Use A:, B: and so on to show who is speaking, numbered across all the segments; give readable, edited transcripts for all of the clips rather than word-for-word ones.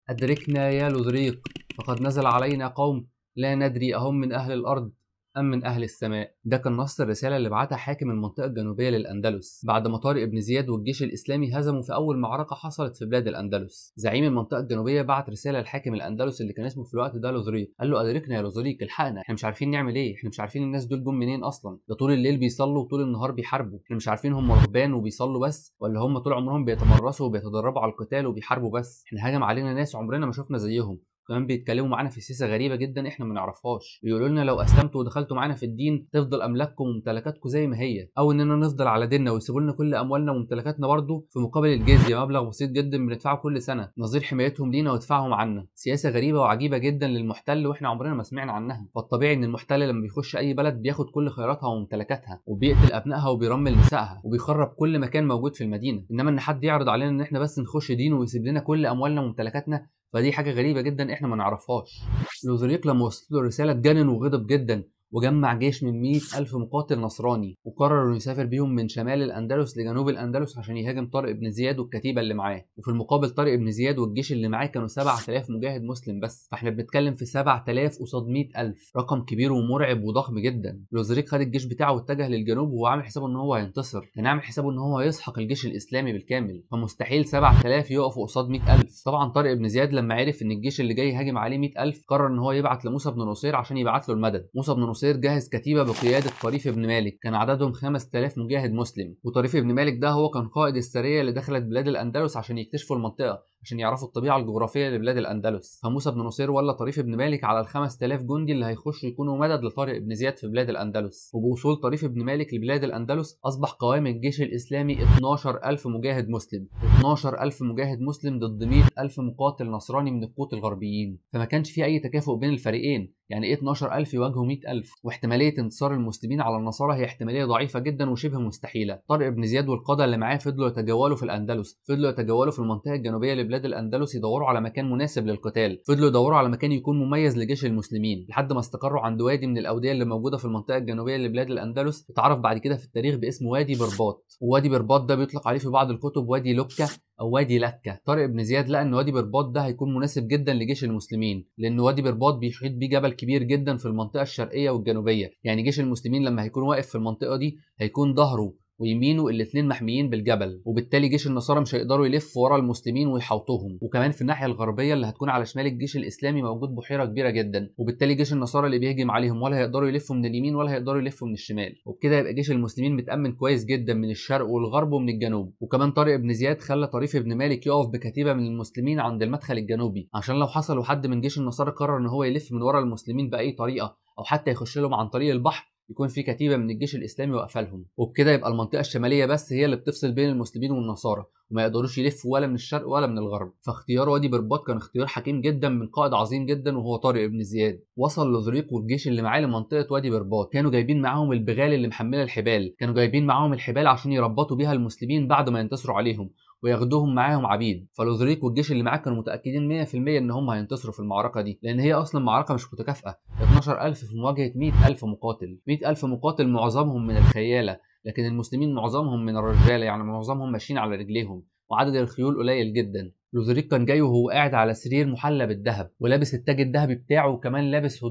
A: أدركنا يا لودريق، فقد نزل علينا قوم لا ندري أهم من أهل الأرض أم من أهل السماء. ده كان نص الرسالة اللي بعتها حاكم المنطقة الجنوبية للأندلس بعد ما طارق بن زياد والجيش الإسلامي هزموا في أول معركة حصلت في بلاد الأندلس. زعيم المنطقة الجنوبية بعت رسالة لحاكم الأندلس اللي كان اسمه في الوقت ده لودريق، قال له: أدركنا يا لودريق، الحقنا، احنا مش عارفين نعمل إيه، احنا مش عارفين الناس دول جم منين أصلا، ده طول الليل بيصلوا وطول النهار بيحاربوا، احنا مش عارفين هم رهبان وبيصلوا بس ولا هم طول عمرهم بيتمرسوا وبيتدربوا على القتال وبيحاربوا بس، احنا هاجم علينا ناس عمرنا ما شفنا زيهم. كمان بيتكلموا معانا في سياسه غريبه جدا احنا ما نعرفهاش، بيقولوا لنا لو اسلمتوا ودخلتوا معانا في الدين تفضل املاككم وممتلكاتكم زي ما هي، او اننا نفضل على ديننا ويسيبوا لنا كل اموالنا وممتلكاتنا برضه في مقابل الجزيه، مبلغ بسيط جدا بندفعه كل سنه نظير حمايتهم لينا ودفاعهم عنا. سياسه غريبه وعجيبه جدا للمحتل واحنا عمرنا ما سمعنا عنها. فالطبيعي ان المحتل لما بيخش اي بلد بياخد كل خيراتها وممتلكاتها وبيقتل ابنائها وبيرمل نسائها وبيخرب كل مكان موجود في المدينه، انما ان حد يعرض علينا ان احنا بس نخش دينه ويسيب لنا كل اموالنا وممتلكاتنا، فدي حاجة غريبة جدا احنا ما نعرفهاش. لودريق لما وصلت له الرسالة اتجنن وغضب جدا وجمع جيش من 100,000 مقاتل نصراني وقرر انه يسافر بيهم من شمال الاندلس لجنوب الاندلس عشان يهاجم طارق بن زياد والكتيبة اللي معاه. وفي المقابل طارق بن زياد والجيش اللي معاه كانوا 7,000 مجاهد مسلم بس، فاحنا بنتكلم في 7,000 قصاد 100,000، رقم كبير ومرعب وضخم جدا. لودريق خد الجيش بتاعه واتجه للجنوب وهو عامل حسابه ان هو هينتصر، كان عامل حسابه ان هو هيسحق الجيش الاسلامي بالكامل، فمستحيل 7,000 يقفوا قصاد 100,000. طبعا طارق بن زياد لما عرف ان الجيش اللي جاي هاجم عليه 100,000 قرر ان هو يبعت لموسى بن نصير عشان يبعت له المدد. موسى بن نصير جهز كتيبه بقياده طريف بن مالك كان عددهم 5,000 مجاهد مسلم، وطريف بن مالك ده هو كان قائد السريه اللي دخلت بلاد الاندلس عشان يكتشفوا المنطقه، عشان يعرفوا الطبيعه الجغرافيه لبلاد الاندلس. فموسى بن نصير ولا طريف بن مالك على ال 5,000 جندي اللي هيخشوا يكونوا مدد لطارق بن زياد في بلاد الاندلس. وبوصول طريف بن مالك لبلاد الاندلس اصبح قوام الجيش الاسلامي 12,000 مجاهد مسلم، 12,000 مجاهد مسلم ضد 100,000 مقاتل نصراني من القوط الغربيين، فما كانش في اي تكافؤ بين الفريقين، يعني ايه 12,000 يواجهوا 100,000؟ واحتماليه انتصار المسلمين على النصارى هي احتماليه ضعيفه جدا وشبه مستحيله. طارق بن زياد والقاده اللي معاه فضلوا يتجولوا في الاندلس، فضلوا يتجولوا في المنطقه الجنوبيه لبلاد الاندلس يدوروا على مكان مناسب للقتال، فضلوا يدوروا على مكان يكون مميز لجيش المسلمين لحد ما استقروا عند وادي من الاوديه اللي موجوده في المنطقه الجنوبيه لبلاد الاندلس، اتعرف بعد كده في التاريخ باسم وادي برباط. ووادي برباط ده بيطلق عليه في بعض الكتب وادي لكه او وادي لكه. طارق بن زياد لقى ان وادي برباط ده هيكون مناسب جدا لجيش المسلمين، لان وادي برباط بيحيط بيه جبل كبير جدا في المنطقه الشرقيه والجنوبيه، يعني جيش المسلمين لما هيكون واقف في المنطقه دي هيكون ظهره ويمينه الاثنين محميين بالجبل، وبالتالي جيش النصارى مش هيقدروا يلفوا ورا المسلمين ويحوطوهم. وكمان في الناحيه الغربيه اللي هتكون على شمال الجيش الاسلامي موجود بحيره كبيره جدا، وبالتالي جيش النصارى اللي بيهجم عليهم ولا هيقدروا يلفوا من اليمين ولا هيقدروا يلفوا من الشمال، وبكده يبقى جيش المسلمين متامن كويس جدا من الشرق والغرب ومن الجنوب. وكمان طارق بن زياد خلى طريف بن مالك يقف بكتيبه من المسلمين عند المدخل الجنوبي عشان لو حصل وحد من جيش النصارى قرر ان هو يلف من ورا المسلمين باي طريقه او حتى يخش لهم عن طريق البحر يكون في كتيبه من الجيش الاسلامي واقفه لهم، وبكده يبقى المنطقه الشماليه بس هي اللي بتفصل بين المسلمين والنصارى وما يقدروش يلفوا ولا من الشرق ولا من الغرب. فاختيار وادي برباط كان اختيار حكيم جدا من قائد عظيم جدا وهو طارق بن زياد. وصل لودريق والجيش اللي معاه لمنطقه وادي برباط، كانوا جايبين معاهم البغال اللي محمله الحبال، كانوا جايبين معاهم الحبال عشان يربطوا بيها المسلمين بعد ما ينتصروا عليهم وياخدوهم معاهم عبيد. فلودريك والجيش اللي معاه كانوا متاكدين 100% ان هم هينتصروا في المعركه دي، لان هي اصلا معركه مش متكافئه، 12,000 في مواجهه 100,000 مقاتل، 100,000 مقاتل معظمهم من الخياله، لكن المسلمين معظمهم من الرجاله، يعني معظمهم ماشيين على رجليهم وعدد الخيول قليل جدا. لودريك كان جاي وهو قاعد على سرير محلى بالذهب ولابس التاج الذهبي بتاعه، وكمان لابس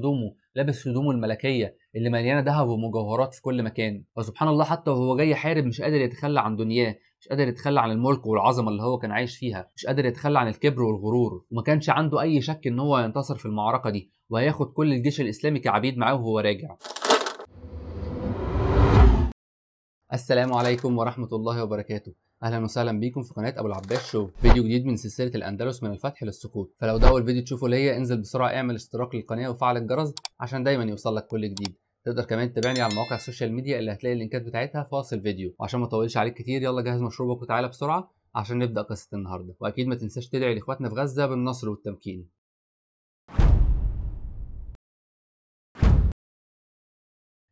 A: هدومه الملكيه اللي مليانه ذهب ومجوهرات في كل مكان. فسبحان الله حتى وهو جاي يحارب مش قادر يتخلى عن دنياه، مش قادر يتخلى عن الملك والعظمه اللي هو كان عايش فيها، مش قادر يتخلى عن الكبر والغرور، وما كانش عنده اي شك ان هو هينتصر في المعركه دي وهياخد كل الجيش الاسلامي كعبيد معاه وهو راجع. السلام عليكم ورحمه الله وبركاته، اهلا وسهلا بيكم في قناه ابو العباس شو، فيديو جديد من سلسله الاندلس من الفتح للسقوط. فلو ده اول فيديو تشوفه ليا انزل بسرعه اعمل اشتراك للقناه وفعل الجرس عشان دايما يوصلك كل جديد. تقدر كمان تتابعني على مواقع السوشيال ميديا اللي هتلاقي اللينكات بتاعتها في وصف الفيديو. وعشان ما اطولش عليك كتير يلا جهز مشروبك وتعالى بسرعه عشان نبدا قصه النهارده. واكيد ما تنساش تدعي لاخواتنا في غزه بالنصر والتمكين.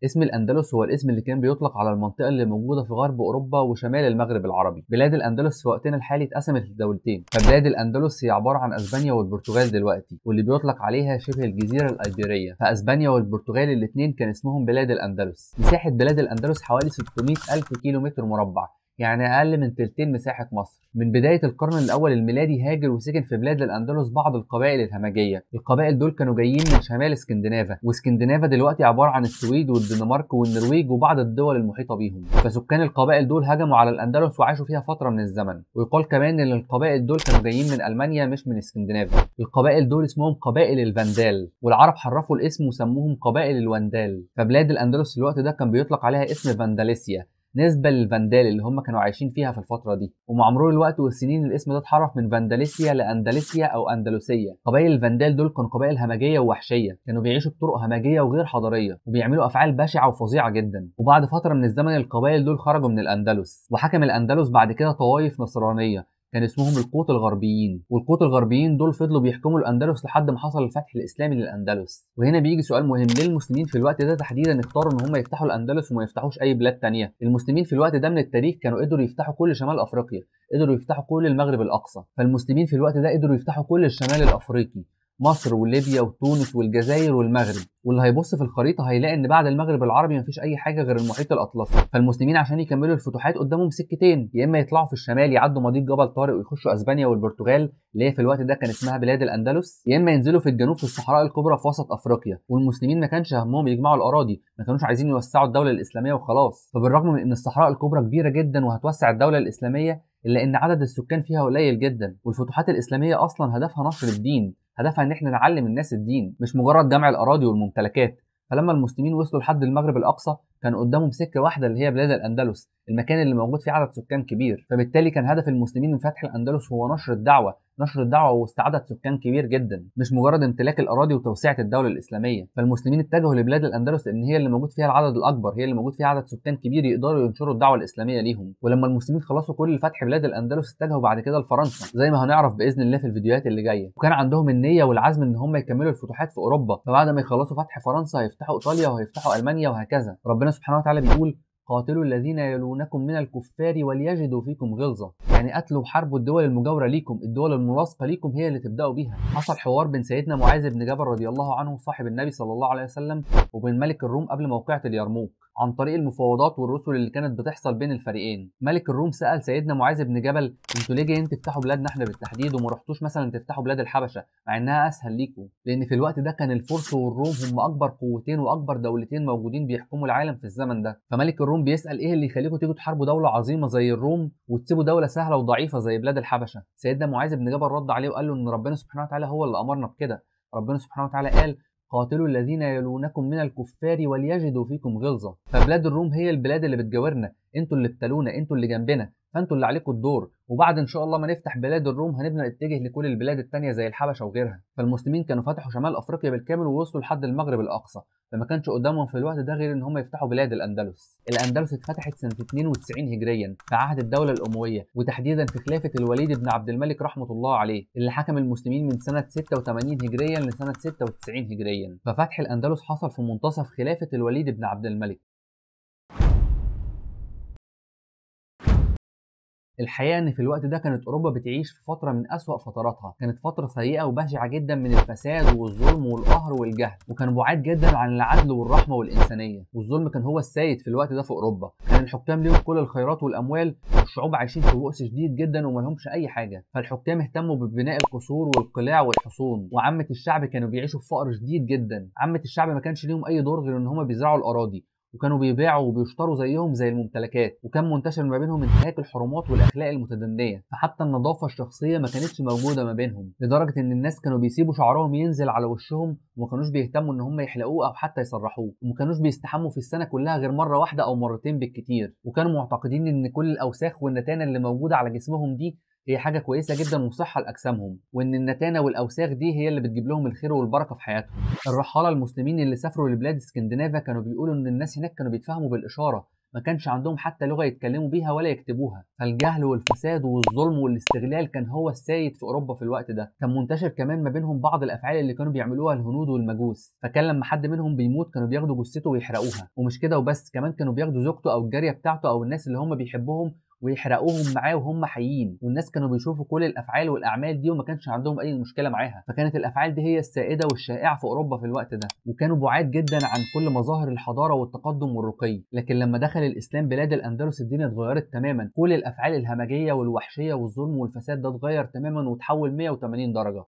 A: اسم الأندلس هو الاسم اللي كان بيطلق على المنطقة اللي موجودة في غرب أوروبا وشمال المغرب العربي. بلاد الأندلس في وقتنا الحالي اتقسمت لدولتين، فبلاد الأندلس هي عبارة عن أسبانيا والبرتغال دلوقتي، واللي بيطلق عليها شبه الجزيرة الأيبيرية. فأسبانيا والبرتغال الاثنين كان اسمهم بلاد الأندلس. مساحة بلاد الأندلس حوالي 600,000 كيلو متر مربع، يعني اقل من تلتين مساحه مصر. من بدايه القرن الاول الميلادي هاجر وسكن في بلاد الاندلس بعض القبائل الهمجيه. القبائل دول كانوا جايين من شمال اسكندنافا، واسكندنافا دلوقتي عباره عن السويد والدنمارك والنرويج وبعض الدول المحيطه بيهم. فسكان القبائل دول هجموا على الاندلس وعاشوا فيها فتره من الزمن. ويقال كمان ان القبائل دول كانوا جايين من المانيا مش من اسكندنافا. القبائل دول اسمهم قبائل الفاندال، والعرب حرفوا الاسم وسموهم قبائل الوندال. فبلاد الاندلس في الوقت ده كان بيطلق عليها اسم فانداليسيا نسبة للفاندال اللي هم كانوا عايشين فيها في الفترة دي. ومع مرور الوقت والسنين الاسم ده اتحرف من فانداليسيا لأندلسيا أو أندلسية. قبائل الفاندال دول كانوا قبائل همجية ووحشية، كانوا بيعيشوا بطرق همجية وغير حضارية، وبيعملوا أفعال بشعة وفظيعة جدا. وبعد فترة من الزمن القبائل دول خرجوا من الأندلس، وحكم الأندلس بعد كده طوائف نصرانية كان اسمهم القوط الغربيين. والقوط الغربيين دول فضلوا بيحكموا الاندلس لحد ما حصل الفتح الاسلامي للاندلس. وهنا بيجي سؤال مهم، ليه المسلمين في الوقت ده تحديدا اختاروا ان هم يفتحوا الاندلس وما يفتحوش اي بلاد تانية؟ المسلمين في الوقت ده من التاريخ كانوا قدروا يفتحوا كل شمال افريقيا، قدروا يفتحوا كل المغرب الاقصى. فالمسلمين في الوقت ده قدروا يفتحوا كل الشمال الافريقي، مصر وليبيا وتونس والجزائر والمغرب. واللي هيبص في الخريطه هيلاقي ان بعد المغرب العربي مفيش اي حاجه غير المحيط الاطلسي. فالمسلمين عشان يكملوا الفتوحات قدامهم سكتين، يا اما يطلعوا في الشمال يعدوا مضيق جبل طارق ويخشوا اسبانيا والبرتغال اللي هي في الوقت ده كان اسمها بلاد الاندلس، يا اما ينزلوا في الجنوب في الصحراء الكبرى في وسط افريقيا. والمسلمين ما كانش همهم يجمعوا الاراضي، ما كانوش عايزين يوسعوا الدوله الاسلاميه وخلاص. فبالرغم من ان الصحراء الكبرى كبيره جدا وهتوسع الدوله الاسلاميه، الا ان عدد السكان فيها قليل جدا. والفتوحات الاسلاميه اصلا هدفها نشر الدين، هدفها ان احنا نعلم الناس الدين مش مجرد جمع الاراضي والممتلكات. فلما المسلمين وصلوا لحد المغرب الاقصى كان قدامهم سكه واحده اللي هي بلاد الاندلس، المكان اللي موجود فيه عدد سكان كبير. فبالتالي كان هدف المسلمين من فتح الاندلس هو نشر الدعوه واستعاده سكان كبير جدا، مش مجرد امتلاك الاراضي وتوسعه الدوله الاسلاميه. فالمسلمين اتجهوا لبلاد الاندلس لان هي اللي موجود فيها العدد الاكبر، هي اللي موجود فيها عدد سكان كبير يقدروا ينشروا الدعوه الاسلاميه ليهم. ولما المسلمين خلصوا كل فتح بلاد الاندلس اتجهوا بعد كده لفرنسا زي ما هنعرف باذن الله في الفيديوهات اللي جايه. وكان عندهم النيه والعزم ان هم يكملوا الفتوحات في اوروبا، فبعد ما يخلصوا فتح فرنسا هيفتحوا ايطاليا وهيفتحوا المانيا وهكذا. ربنا سبحانه وتعالى بيقول قاتلوا الذين يلونكم من الكفار وليجدوا فيكم غلظة، يعني قتلوا وحاربوا الدول المجاورة ليكم، الدول الملاصقة ليكم هي اللي تبدأوا بيها. حصل حوار بين سيدنا معاذ بن جبل رضي الله عنه صاحب النبي صلى الله عليه وسلم وبين ملك الروم قبل موقعة اليرموك عن طريق المفاوضات والرسل اللي كانت بتحصل بين الفريقين. ملك الروم سأل سيدنا معاذ بن جبل انتوا ليه جايين تفتحوا بلادنا احنا بالتحديد وما رحتوش مثلا تفتحوا بلاد الحبشة مع انها اسهل ليكم؟ لان في الوقت ده كان الفرس والروم هم اكبر قوتين واكبر دولتين موجودين بيحكموا العالم في الزمن ده. فملك الروم بيسأل ايه اللي يخليكم تيجوا تحاربوا دولة عظيمة زي الروم وتسيبوا دولة سهلة وضعيفة زي بلاد الحبشة؟ سيدنا معاذ بن جبل رد عليه وقال له ان ربنا سبحانه وتعالى هو اللي امرنا بكده. ربنا سبحانه وتعالى قال قاتلوا الذين يلونكم من الكفار وليجدوا فيكم غلظة. فبلاد الروم هي البلاد اللي بتجاورنا، انتوا اللي بتلونا، انتوا اللي جنبنا، فانتوا اللي عليكم الدور. وبعد ان شاء الله ما نفتح بلاد الروم هنبدا نتجه لكل البلاد التانية زي الحبشه وغيرها. فالمسلمين كانوا فتحوا شمال افريقيا بالكامل ووصلوا لحد المغرب الاقصى، فما كانش قدامهم في الوقت ده غير ان هم يفتحوا بلاد الاندلس. الاندلس اتفتحت سنه 92 هجريا في عهد الدوله الامويه، وتحديدا في خلافه الوليد بن عبد الملك رحمه الله عليه اللي حكم المسلمين من سنه 86 هجريا لسنه 96 هجريا. ففتح الاندلس حصل في منتصف خلافه الوليد بن عبد الملك. الحقيقة إن في الوقت ده كانت أوروبا بتعيش في فترة من أسوأ فتراتها، كانت فترة سيئة وبشعة جدا من الفساد والظلم والقهر والجهل، وكانوا بعاد جدا عن العدل والرحمة والإنسانية، والظلم كان هو السيد في الوقت ده في أوروبا. كان الحكام ليهم كل الخيرات والأموال، والشعوب عايشين في بؤس شديد جدا وملهمش أي حاجة. فالحكام اهتموا ببناء القصور والقلاع والحصون، وعامة الشعب كانوا بيعيشوا في فقر شديد جدا. عامة الشعب ما كانش ليهم أي دور غير إن هم بيزرعوا الأراضي، وكانوا بيبيعوا وبيشتروا زيهم زي الممتلكات، وكان منتشر ما بينهم انتهاك الحرمات والاخلاق المتدنيه، فحتى النظافه الشخصيه ما كانتش موجوده ما بينهم، لدرجه ان الناس كانوا بيسيبوا شعرهم ينزل على وشهم وما كانوش بيهتموا ان هم يحلقوه او حتى يسرحوه، وما كانوش بيستحموا في السنه كلها غير مره واحده او مرتين بالكتير، وكانوا معتقدين ان كل الاوساخ والنتانه اللي موجوده على جسمهم دي هي حاجه كويسه جدا وصحه لاجسامهم، وان النتانه والاوساخ دي هي اللي بتجيب لهم الخير والبركه في حياتهم. الرحاله المسلمين اللي سافروا لبلاد اسكندنافيا كانوا بيقولوا ان الناس هناك كانوا بيتفاهموا بالاشاره، ما كانش عندهم حتى لغه يتكلموا بيها ولا يكتبوها. فالجهل والفساد والظلم والاستغلال كان هو السيد في اوروبا في الوقت ده. كان منتشر كمان ما بينهم بعض الافعال اللي كانوا بيعملوها الهنود والمجوس، فكان لما حد منهم بيموت كانوا بياخدوا جثته ويحرقوها، ومش كده وبس، كمان كانوا بياخدوا زوجته او الجاريه بتاعته او الناس اللي هم بيحبوهم ويحرقوهم معاه وهم حيين، والناس كانوا بيشوفوا كل الافعال والاعمال دي وما كانش عندهم اي مشكله معاها، فكانت الافعال دي هي السائده والشائعه في اوروبا في الوقت ده، وكانوا بعاد جدا عن كل مظاهر الحضاره والتقدم والرقي. لكن لما دخل الاسلام بلاد الاندلس الدنيا اتغيرت تماما، كل الافعال الهمجيه والوحشيه والظلم والفساد ده اتغير تماما وتحول 180 درجه.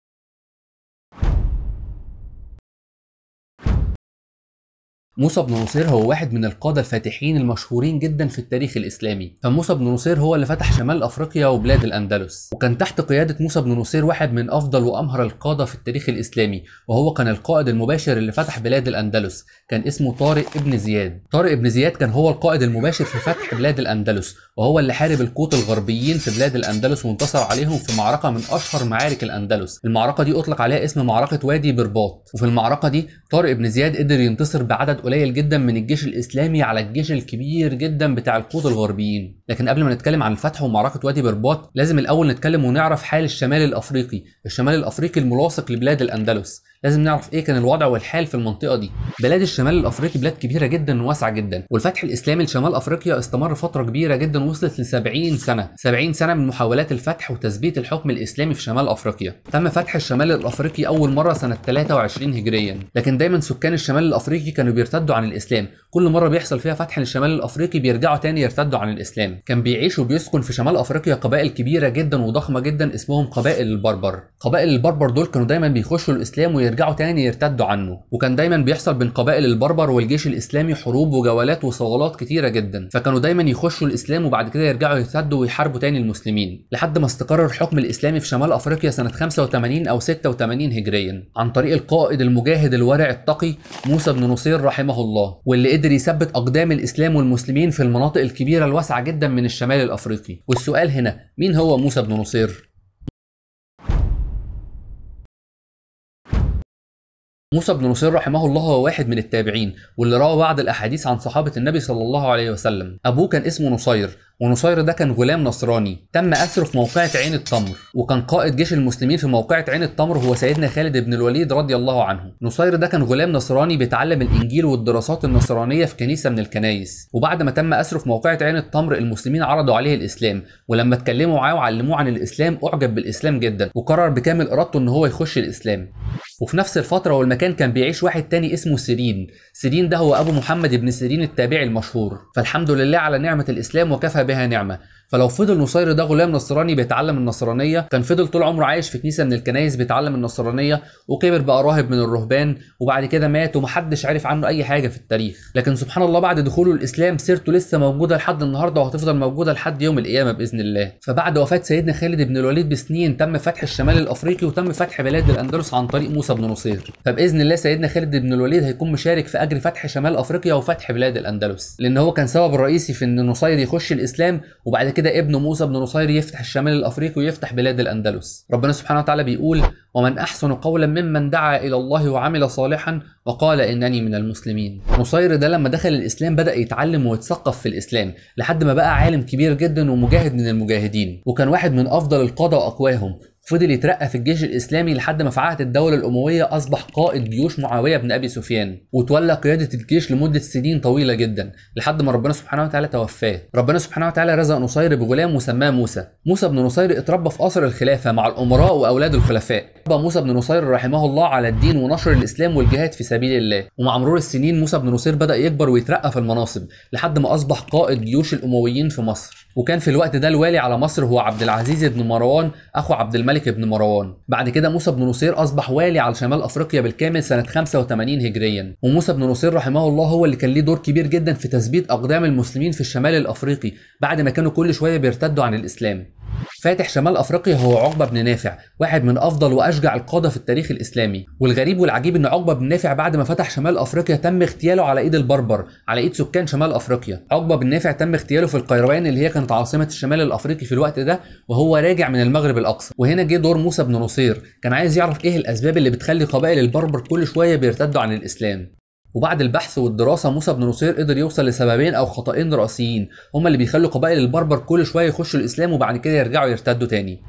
A: موسى بن نصير هو واحد من القادة الفاتحين المشهورين جدا في التاريخ الإسلامي، فموسى بن نصير هو اللي فتح شمال أفريقيا وبلاد الأندلس، وكان تحت قيادة موسى بن نصير واحد من أفضل وأمهر القادة في التاريخ الإسلامي، وهو كان القائد المباشر اللي فتح بلاد الأندلس، كان اسمه طارق ابن زياد. طارق ابن زياد كان هو القائد المباشر في فتح بلاد الأندلس، وهو اللي حارب القوط الغربيين في بلاد الأندلس وانتصر عليهم في معركة من أشهر معارك الأندلس. المعركة دي أطلق عليها اسم معركة وادي برباط، وفي المعركة دي طارق ابن زياد قدر ينتصر بعدد قليل جدا من الجيش الاسلامي على الجيش الكبير جدا بتاع القوط الغربيين. لكن قبل ما نتكلم عن الفتح ومعركه وادي برباط لازم الاول نتكلم ونعرف حال الشمال الافريقي، الشمال الافريقي الملاصق لبلاد الاندلس. لازم نعرف ايه كان الوضع والحال في المنطقه دي. بلاد الشمال الافريقي بلاد كبيره جدا وواسعه جدا، والفتح الاسلامي لشمال افريقيا استمر فتره كبيره جدا وصلت ل 70 سنه، 70 سنه من محاولات الفتح وتثبيت الحكم الاسلامي في شمال افريقيا. تم فتح الشمال الافريقي اول مره سنه 23 هجريا، لكن دايما سكان الشمال الافريقي كانوا بيرتدوا عن الاسلام، كل مره بيحصل فيها فتح للشمال الافريقي بيرجعوا تاني يرتدوا عن الاسلام. كان بيعيش وبيسكن في شمال افريقيا قبائل كبيره جدا وضخمه جدا اسمهم قبائل البربر. قبائل البربر دول كانوا دايما بيخشوا الاسلام ويرجعوا تاني يرتدوا عنه، وكان دايما بيحصل بين قبائل البربر والجيش الاسلامي حروب وجولات وصولات كتيره جدا، فكانوا دايما يخشوا الاسلام وبعد كده يرجعوا يرتدوا ويحاربوا تاني المسلمين، لحد ما استقر الحكم الاسلامي في شمال افريقيا سنه 85 او 86 هجريا عن طريق القائد المجاهد الورع التقي موسى بن نصير رحمه الله، واللي قدر يثبت اقدام الاسلام والمسلمين في المناطق الكبيره الواسعه جدا من الشمال الافريقي. والسؤال هنا، مين هو موسى بن نصير؟ موسى بن نصير رحمه الله هو واحد من التابعين، واللي روى بعض الاحاديث عن صحابه النبي صلى الله عليه وسلم. ابوه كان اسمه نصير، ونصير ده كان غلام نصراني تم اسره في موقعة عين التمر، وكان قائد جيش المسلمين في موقعة عين التمر هو سيدنا خالد بن الوليد رضي الله عنه. نصير ده كان غلام نصراني بيتعلم الانجيل والدراسات النصرانيه في كنيسه من الكنايس، وبعد ما تم اسره في موقعة عين التمر المسلمين عرضوا عليه الاسلام، ولما اتكلموا معاه وعلموه عن الاسلام اعجب بالاسلام جدا وقرر بكامل ارادته ان هو يخش الاسلام. وفي نفس الفتره والمكان كان بيعيش واحد تاني اسمه سيرين. سيرين ده هو ابو محمد بن سيرين التابعي المشهور، فالحمد لله على نعمه الاسلام وكفى بها نعمه. فلو فضل نصير ده غلام نصراني بيتعلم النصرانيه كان فضل طول عمره عايش في كنيسه من الكنايس بيتعلم النصرانيه، وكبر بقى راهب من الرهبان، وبعد كده مات ومحدش عارف عنه اي حاجه في التاريخ. لكن سبحان الله بعد دخوله الاسلام سيرته لسه موجوده لحد النهارده وهتفضل موجوده لحد يوم القيامه باذن الله. فبعد وفاه سيدنا خالد بن الوليد بسنين تم فتح الشمال الافريقي وتم فتح بلاد الاندلس عن طريق موسى بن نصير، فباذن الله سيدنا خالد بن الوليد هيكون مشارك في اجر فتح شمال افريقيا وفتح بلاد الاندلس، لان هو كان سبب الرئيسي في ان نصير يخش الاسلام، وبعد كده ابنه موسى بن نصير يفتح الشمال الافريقي ويفتح بلاد الاندلس. ربنا سبحانه وتعالى بيقول: ومن احسن قولا ممن دعا الى الله وعمل صالحا وقال انني من المسلمين. نصير ده لما دخل الاسلام بدا يتعلم ويتثقف في الاسلام لحد ما بقى عالم كبير جدا ومجاهد من المجاهدين، وكان واحد من افضل القاده واقواهم. فضل يترقى في الجيش الاسلامي لحد ما في عهد الدوله الامويه اصبح قائد جيوش معاويه بن ابي سفيان، وتولى قياده الجيش لمده سنين طويله جدا لحد ما ربنا سبحانه وتعالى توفاه. ربنا سبحانه وتعالى رزق نصير بغلام وسماه موسى. موسى بن نصير اتربى في قصر الخلافه مع الامراء واولاد الخلفاء. ربى موسى بن نصير رحمه الله على الدين ونشر الاسلام والجهاد في سبيل الله، ومع مرور السنين موسى بن نصير بدا يكبر ويترقى في المناصب لحد ما اصبح قائد جيوش الامويين في مصر، وكان في الوقت ده الوالي على مصر هو عبد العزيز بن مروان اخو عبد الملك بن مروان. بعد كده موسى بن نصير اصبح والي على شمال افريقيا بالكامل سنه 85 هجريا، وموسى بن نصير رحمه الله هو اللي كان ليه دور كبير جدا في تثبيت اقدام المسلمين في الشمال الافريقي بعد ما كانوا كل شويه بيرتدوا عن الاسلام. فاتح شمال افريقيا هو عقبه بن نافع، واحد من افضل واشجع القاده في التاريخ الاسلامي. والغريب والعجيب ان عقبه بن نافع بعد ما فتح شمال افريقيا تم اغتياله على ايد البربر، على ايد سكان شمال افريقيا. عقبه بن نافع تم اغتياله في القيروان اللي هي كانت عاصمه الشمال الافريقي في الوقت ده، وهو راجع من المغرب الاقصى. وهنا جه دور موسى بن نصير، كان عايز يعرف ايه الاسباب اللي بتخلي قبائل البربر كل شويه بيرتدوا عن الاسلام. وبعد البحث والدراسه موسى بن نصير قدر يوصل لسببين او خطأين رئيسيين هما اللي بيخلوا قبائل البربر كل شويه يخشوا الاسلام وبعد كده يرجعوا يرتدوا تاني.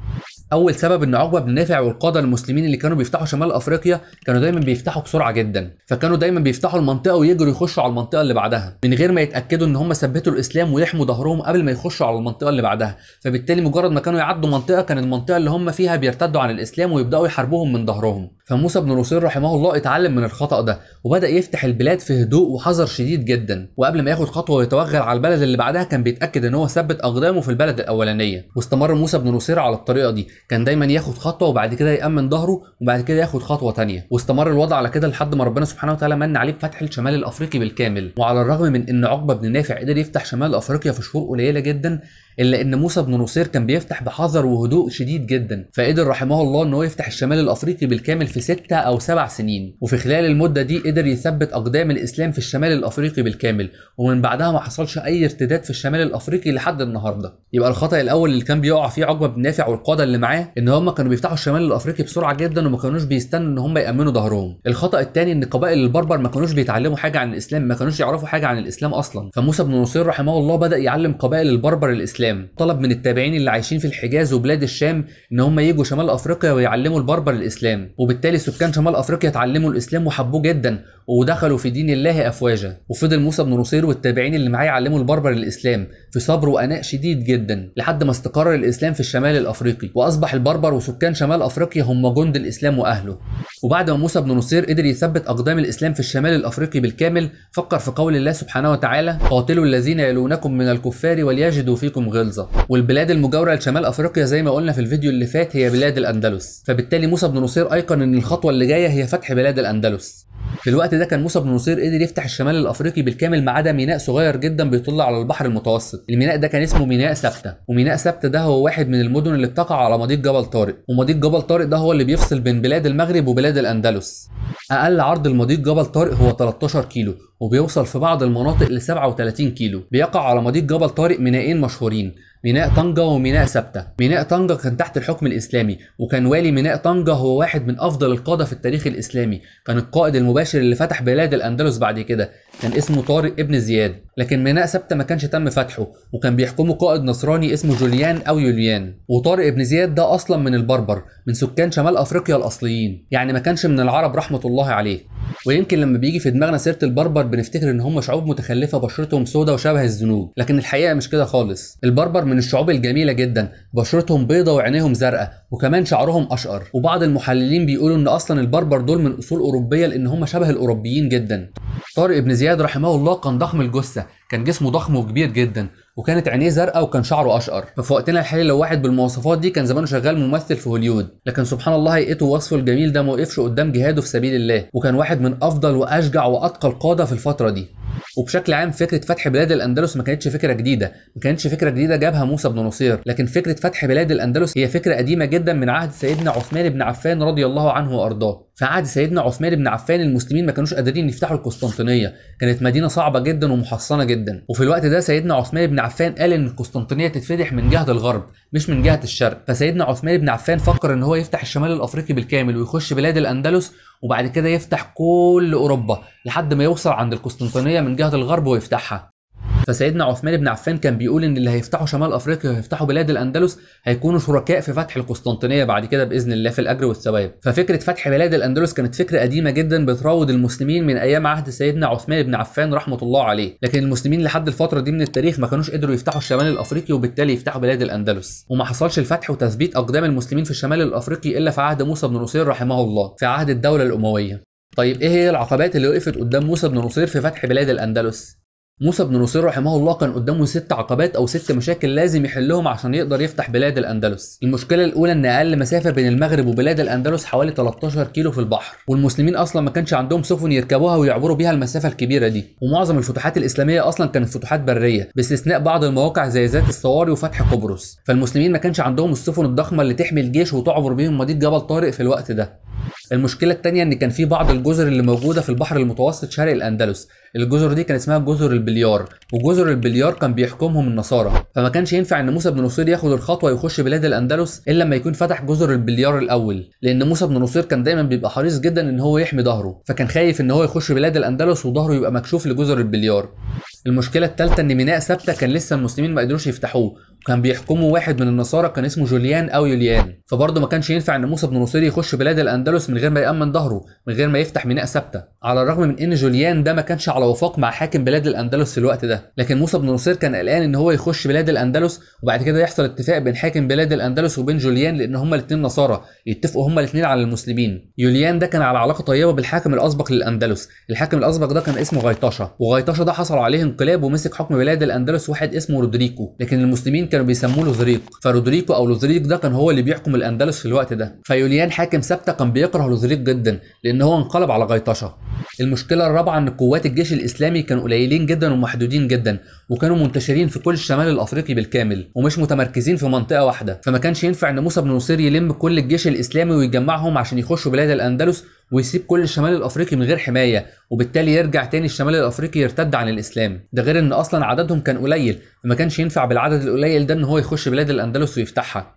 A: اول سبب ان عقبه بن نافع والقاده المسلمين اللي كانوا بيفتحوا شمال افريقيا كانوا دايما بيفتحوا بسرعه جدا، فكانوا دايما بيفتحوا المنطقه ويجروا يخشوا على المنطقه اللي بعدها من غير ما يتاكدوا ان هم ثبتوا الاسلام ويحموا ظهرهم قبل ما يخشوا على المنطقه اللي بعدها، فبالتالي مجرد ما كانوا يعدوا منطقه كان المنطقه اللي هم فيها بيرتدوا عن الاسلام ويبداوا يحاربوهم من ظهرهم. فموسى بن نصير رحمه الله اتعلم من الخطأ ده وبدأ يفتح البلاد في هدوء وحذر شديد جدا، وقبل ما ياخد خطوه ويتوغل على البلد اللي بعدها كان بيتاكد ان هو ثبت اقدامه في البلد الاولانيه. واستمر موسى بن نصير على الطريقه دي، كان دايما ياخد خطوه وبعد كده يامن ظهره وبعد كده ياخد خطوه ثانيه، واستمر الوضع على كده لحد ما ربنا سبحانه وتعالى من عليه بفتح الشمال الافريقي بالكامل. وعلى الرغم من ان عقبه بن نافع قدر يفتح شمال افريقيا في شهور قليله جدا، الا ان موسى بن نصير كان بيفتح بحذر وهدوء شديد جدا، فقدر رحمه الله ان هو يفتح الشمال الافريقي بالكامل في 6 أو 7 سنين، وفي خلال المده دي قدر يثبت اقدام الاسلام في الشمال الافريقي بالكامل، ومن بعدها ما حصلش اي ارتداد في الشمال الافريقي لحد النهارده. يبقى الخطأ الاول اللي كان بيقع فيه عقبه بن نافع والقاده اللي معاه ان هم كانوا بيفتحوا الشمال الافريقي بسرعه جدا وما كانوش بيستنوا ان هم يامنوا ظهرهم. الخطأ الثاني ان قبائل البربر ما كانوش بيتعلموا حاجه عن الاسلام، ما كانوش يعرفوا حاجه عن الاسلام اصلا، فموسى بن نصير رحمه الله بدأ يعلم قبائل البربر الاسلام، طلب من التابعين اللي عايشين في الحجاز وبلاد الشام ان هم يجوا شمال افريقيا ويعلموا البربر الاسلام، وبالتالي سكان شمال افريقيا اتعلموا الاسلام وحبوه جدا ودخلوا في دين الله افواجا. وفضل موسى بن نصير والتابعين اللي معاه يعلموا البربر الاسلام في صبر واناء شديد جدا لحد ما استقر الاسلام في الشمال الافريقي، واصبح البربر وسكان شمال افريقيا هم جند الاسلام واهله. وبعد ما موسى بن نصير قدر يثبت اقدام الاسلام في الشمال الافريقي بالكامل، فكر في قول الله سبحانه وتعالى: قاتلوا الذين يلونكم من الكفار وليجدوا فيكم غلظه. والبلاد المجاوره لشمال افريقيا زي ما قلنا في الفيديو اللي فات هي بلاد الاندلس، فبالتالي موسى بن نصير ايقن ان الخطوه اللي جايه هي فتح بلاد الاندلس. في الوقت ده كان موسى بن نصير قدر يفتح الشمال الافريقي بالكامل ما عدا ميناء صغير جدا بيطل على البحر المتوسط. الميناء ده كان اسمه ميناء سبته، وميناء سبته ده هو واحد من المدن اللي بتقع على مضيق جبل طارق، ومضيق جبل طارق ده هو اللي بيفصل بين بلاد المغرب وبلاد الاندلس. اقل عرض المضيق جبل طارق هو 13 كيلو، وبيوصل في بعض المناطق ل 37 كيلو. بيقع على مضيق جبل طارق مينائين مشهورين، ميناء طنجة وميناء سبته. ميناء طنجة كان تحت الحكم الإسلامي، وكان والي ميناء طنجة هو واحد من أفضل القادة في التاريخ الإسلامي، كان القائد المباشر اللي فتح بلاد الأندلس بعد كده، كان اسمه طارق ابن زياد. لكن ميناء سبته ما كانش تم فتحه، وكان بيحكمه قائد نصراني اسمه جوليان أو يوليان. وطارق ابن زياد ده أصلا من البربر، من سكان شمال أفريقيا الأصليين، يعني ما كانش من العرب رحمة الله عليه. ويمكن لما بيجي في دماغنا سيرة البربر بنفتكر ان هم شعوب متخلفة بشرتهم سودة وشبه الذنوب، لكن الحقيقة مش كده خالص. البربر من الشعوب الجميلة جدا، بشرتهم بيضة وعينيهم زرقاء وكمان شعرهم اشقر، وبعض المحللين بيقولوا ان اصلا البربر دول من اصول اوروبية لان هم شبه الاوروبيين جدا. طارق بن زياد رحمه الله كان ضخم الجثة، كان جسمه ضخم وكبير جدا، وكانت عينيه زرقاء وكان شعره اشقر، ففي وقتنا الحالي لو واحد بالمواصفات دي كان زمانه شغال ممثل في هوليود. لكن سبحان الله هيئته ووصفه الجميل ده ما وقفش قدام جهاده في سبيل الله، وكان واحد من افضل واشجع واتقى القاده في الفتره دي. وبشكل عام فكره فتح بلاد الاندلس ما كانتش فكره جديده، ما كانتش فكره جديده جابها موسى بن نصير، لكن فكره فتح بلاد الاندلس هي فكره قديمه جدا من عهد سيدنا عثمان بن عفان رضي الله عنه وارضاه. في عهد سيدنا عثمان بن عفان المسلمين ما كانوش قادرين يفتحوا القسطنطينيه، كانت مدينه صعبه جدا ومحصنه جدا، وفي الوقت ده سيدنا عثمان بن عفان قال ان القسطنطينيه تتفتح من جهه الغرب مش من جهه الشرق. فسيدنا عثمان بن عفان فكر ان هو يفتح الشمال الافريقي بالكامل ويخش بلاد الاندلس، وبعد كده يفتح كل اوروبا لحد ما يوصل عند القسطنطينيه من جهه الغرب ويفتحها. فسيدنا عثمان بن عفان كان بيقول ان اللي هيفتحوا شمال افريقيا وهيفتحوا بلاد الاندلس هيكونوا شركاء في فتح القسطنطينيه بعد كده باذن الله في الاجر والثواب. ففكره فتح بلاد الاندلس كانت فكره قديمه جدا بتراود المسلمين من ايام عهد سيدنا عثمان بن عفان رحمه الله عليه، لكن المسلمين لحد الفتره دي من التاريخ ما كانوش قدروا يفتحوا الشمال الافريقي وبالتالي يفتحوا بلاد الاندلس، وما حصلش الفتح وتثبيت اقدام المسلمين في الشمال الافريقي الا في عهد موسى بن نصير رحمه الله في عهد الدوله الامويه. طيب ايه هي العقبات اللي وقفت قدام موسى بن نصير في فتح بلاد الاندلس؟ موسى بن نصير رحمه الله كان قدامه 6 عقبات او 6 مشاكل لازم يحلهم عشان يقدر يفتح بلاد الاندلس. المشكله الاولى ان اقل مسافه بين المغرب وبلاد الاندلس حوالي 13 كيلو في البحر، والمسلمين اصلا ما كانش عندهم سفن يركبوها ويعبروا بيها المسافه الكبيره دي، ومعظم الفتوحات الاسلاميه اصلا كانت فتوحات بريه باستثناء بعض المواقع زي ذات الصواري وفتح قبرص، فالمسلمين ما كانش عندهم السفن الضخمه اللي تحمي الجيش وتعبر بيهم مضيق جبل طارق في الوقت ده. المشكله الثانيه ان كان في بعض الجزر اللي موجوده في البحر المتوسط شرق الاندلس، الجزر دي كان اسمها جزر البليار، وجزر البليار كان بيحكمهم النصارى، فما كانش ينفع ان موسى بن نصير ياخد الخطوه يخش بلاد الاندلس الا لما يكون فتح جزر البليار الاول، لان موسى بن نصير كان دايما بيبقى حريص جدا ان هو يحمي ظهره، فكان خايف ان هو يخش بلاد الاندلس وظهره يبقى مكشوف لجزر البليار. المشكله الثالثه ان ميناء سبته كان لسه المسلمين ما قدروش يفتحوه، وكان بيحكمه واحد من النصارى كان اسمه جوليان او يوليان، فبرضه ما كانش ينفع ان موسى بن نصير يخش بلاد الاندلس من غير ما يامن ظهره، من غير ما يفتح ميناء سبته، على الرغم من ان جوليان ده ما كانش على وفاق مع حاكم بلاد الاندلس في الوقت ده، لكن موسى بن نصير كان قلقان ان هو يخش بلاد الاندلس وبعد كده يحصل اتفاق بين حاكم بلاد الاندلس وبين جوليان، لان هما الاثنين نصارى يتفقوا هما الاثنين على المسلمين. يوليان ده كان على علاقه طيبه بالحاكم الاسبق للاندلس، الحاكم الاسبق ده كان اسمه غيطشه، وغيطشه ده حصل عليه انقلاب ومسك حكم بلاد الاندلس واحد اسمه رودريكو، لكن المسلمين كانوا بيسموه لوذريق، فرودريكو او لوذريق ده كان هو اللي بيحكم الاندلس في الوقت ده. فيوليان حاكم سبته كان بيكره لوذريق جدا لان هو انقلب على غيطشه. المشكله الرابعه ان قوات الجيش الاسلامي كانوا قليلين جدا ومحدودين جدا، وكانوا منتشرين في كل الشمال الافريقي بالكامل ومش متمركزين في منطقه واحده، فما كانش ينفع ان موسى بن نصير يلم كل الجيش الاسلامي ويجمعهم عشان يخشوا بلاد الاندلس ويسيب كل الشمال الافريقي من غير حمايه، وبالتالي يرجع تاني الشمال الافريقي يرتد عن الاسلام. ده غير ان اصلا عددهم كان قليل، فما كانش ينفع بالعدد القليل ده ان هو يخش بلاد الاندلس ويفتحها.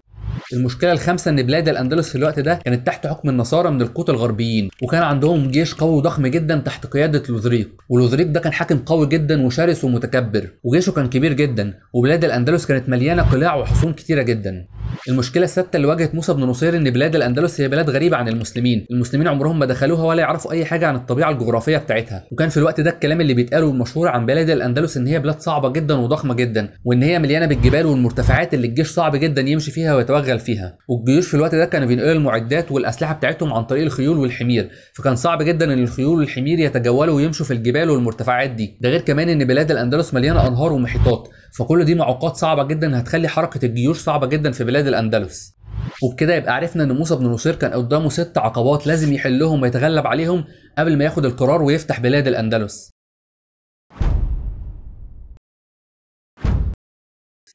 A: المشكله الخامسه ان بلاد الاندلس في الوقت ده كانت تحت حكم النصارى من القوط الغربيين، وكان عندهم جيش قوي وضخم جدا تحت قياده لوذريق، ولوذريق ده كان حاكم قوي جدا وشرس ومتكبر، وجيشه كان كبير جدا، وبلاد الاندلس كانت مليانه قلاع وحصون كتيره جدا. المشكله السادسه اللي واجهت موسى بن نصير ان بلاد الاندلس هي بلاد غريبه عن المسلمين عمرهم ما دخلوها ولا يعرفوا اي حاجه عن الطبيعه الجغرافيه بتاعتها، وكان في الوقت ده الكلام اللي بيتقاله المشهور عن بلاد الاندلس ان هي بلاد صعبه جدا وضخمه جدا، وان هي مليانه بالجبال والمرتفعات اللي الجيش صعب جدا يمشي فيها ويتوغل فيها، والجيوش في الوقت ده كانوا بينقلوا المعدات والاسلحه بتاعتهم عن طريق الخيول والحمير، فكان صعب جدا ان الخيول والحمير يتجولوا ويمشوا في الجبال والمرتفعات دي. ده غير كمان ان بلاد الاندلس مليانه انهار ومحيطات، فكل دي معوقات صعبه جدا هتخلي حركه الجيوش صعبه جدا في بلاد الاندلس. وبكده يبقى عرفنا ان موسى بن نصير كان قدامه 6 عقبات لازم يحلهم ويتغلب عليهم قبل ما ياخد القرار ويفتح بلاد الاندلس.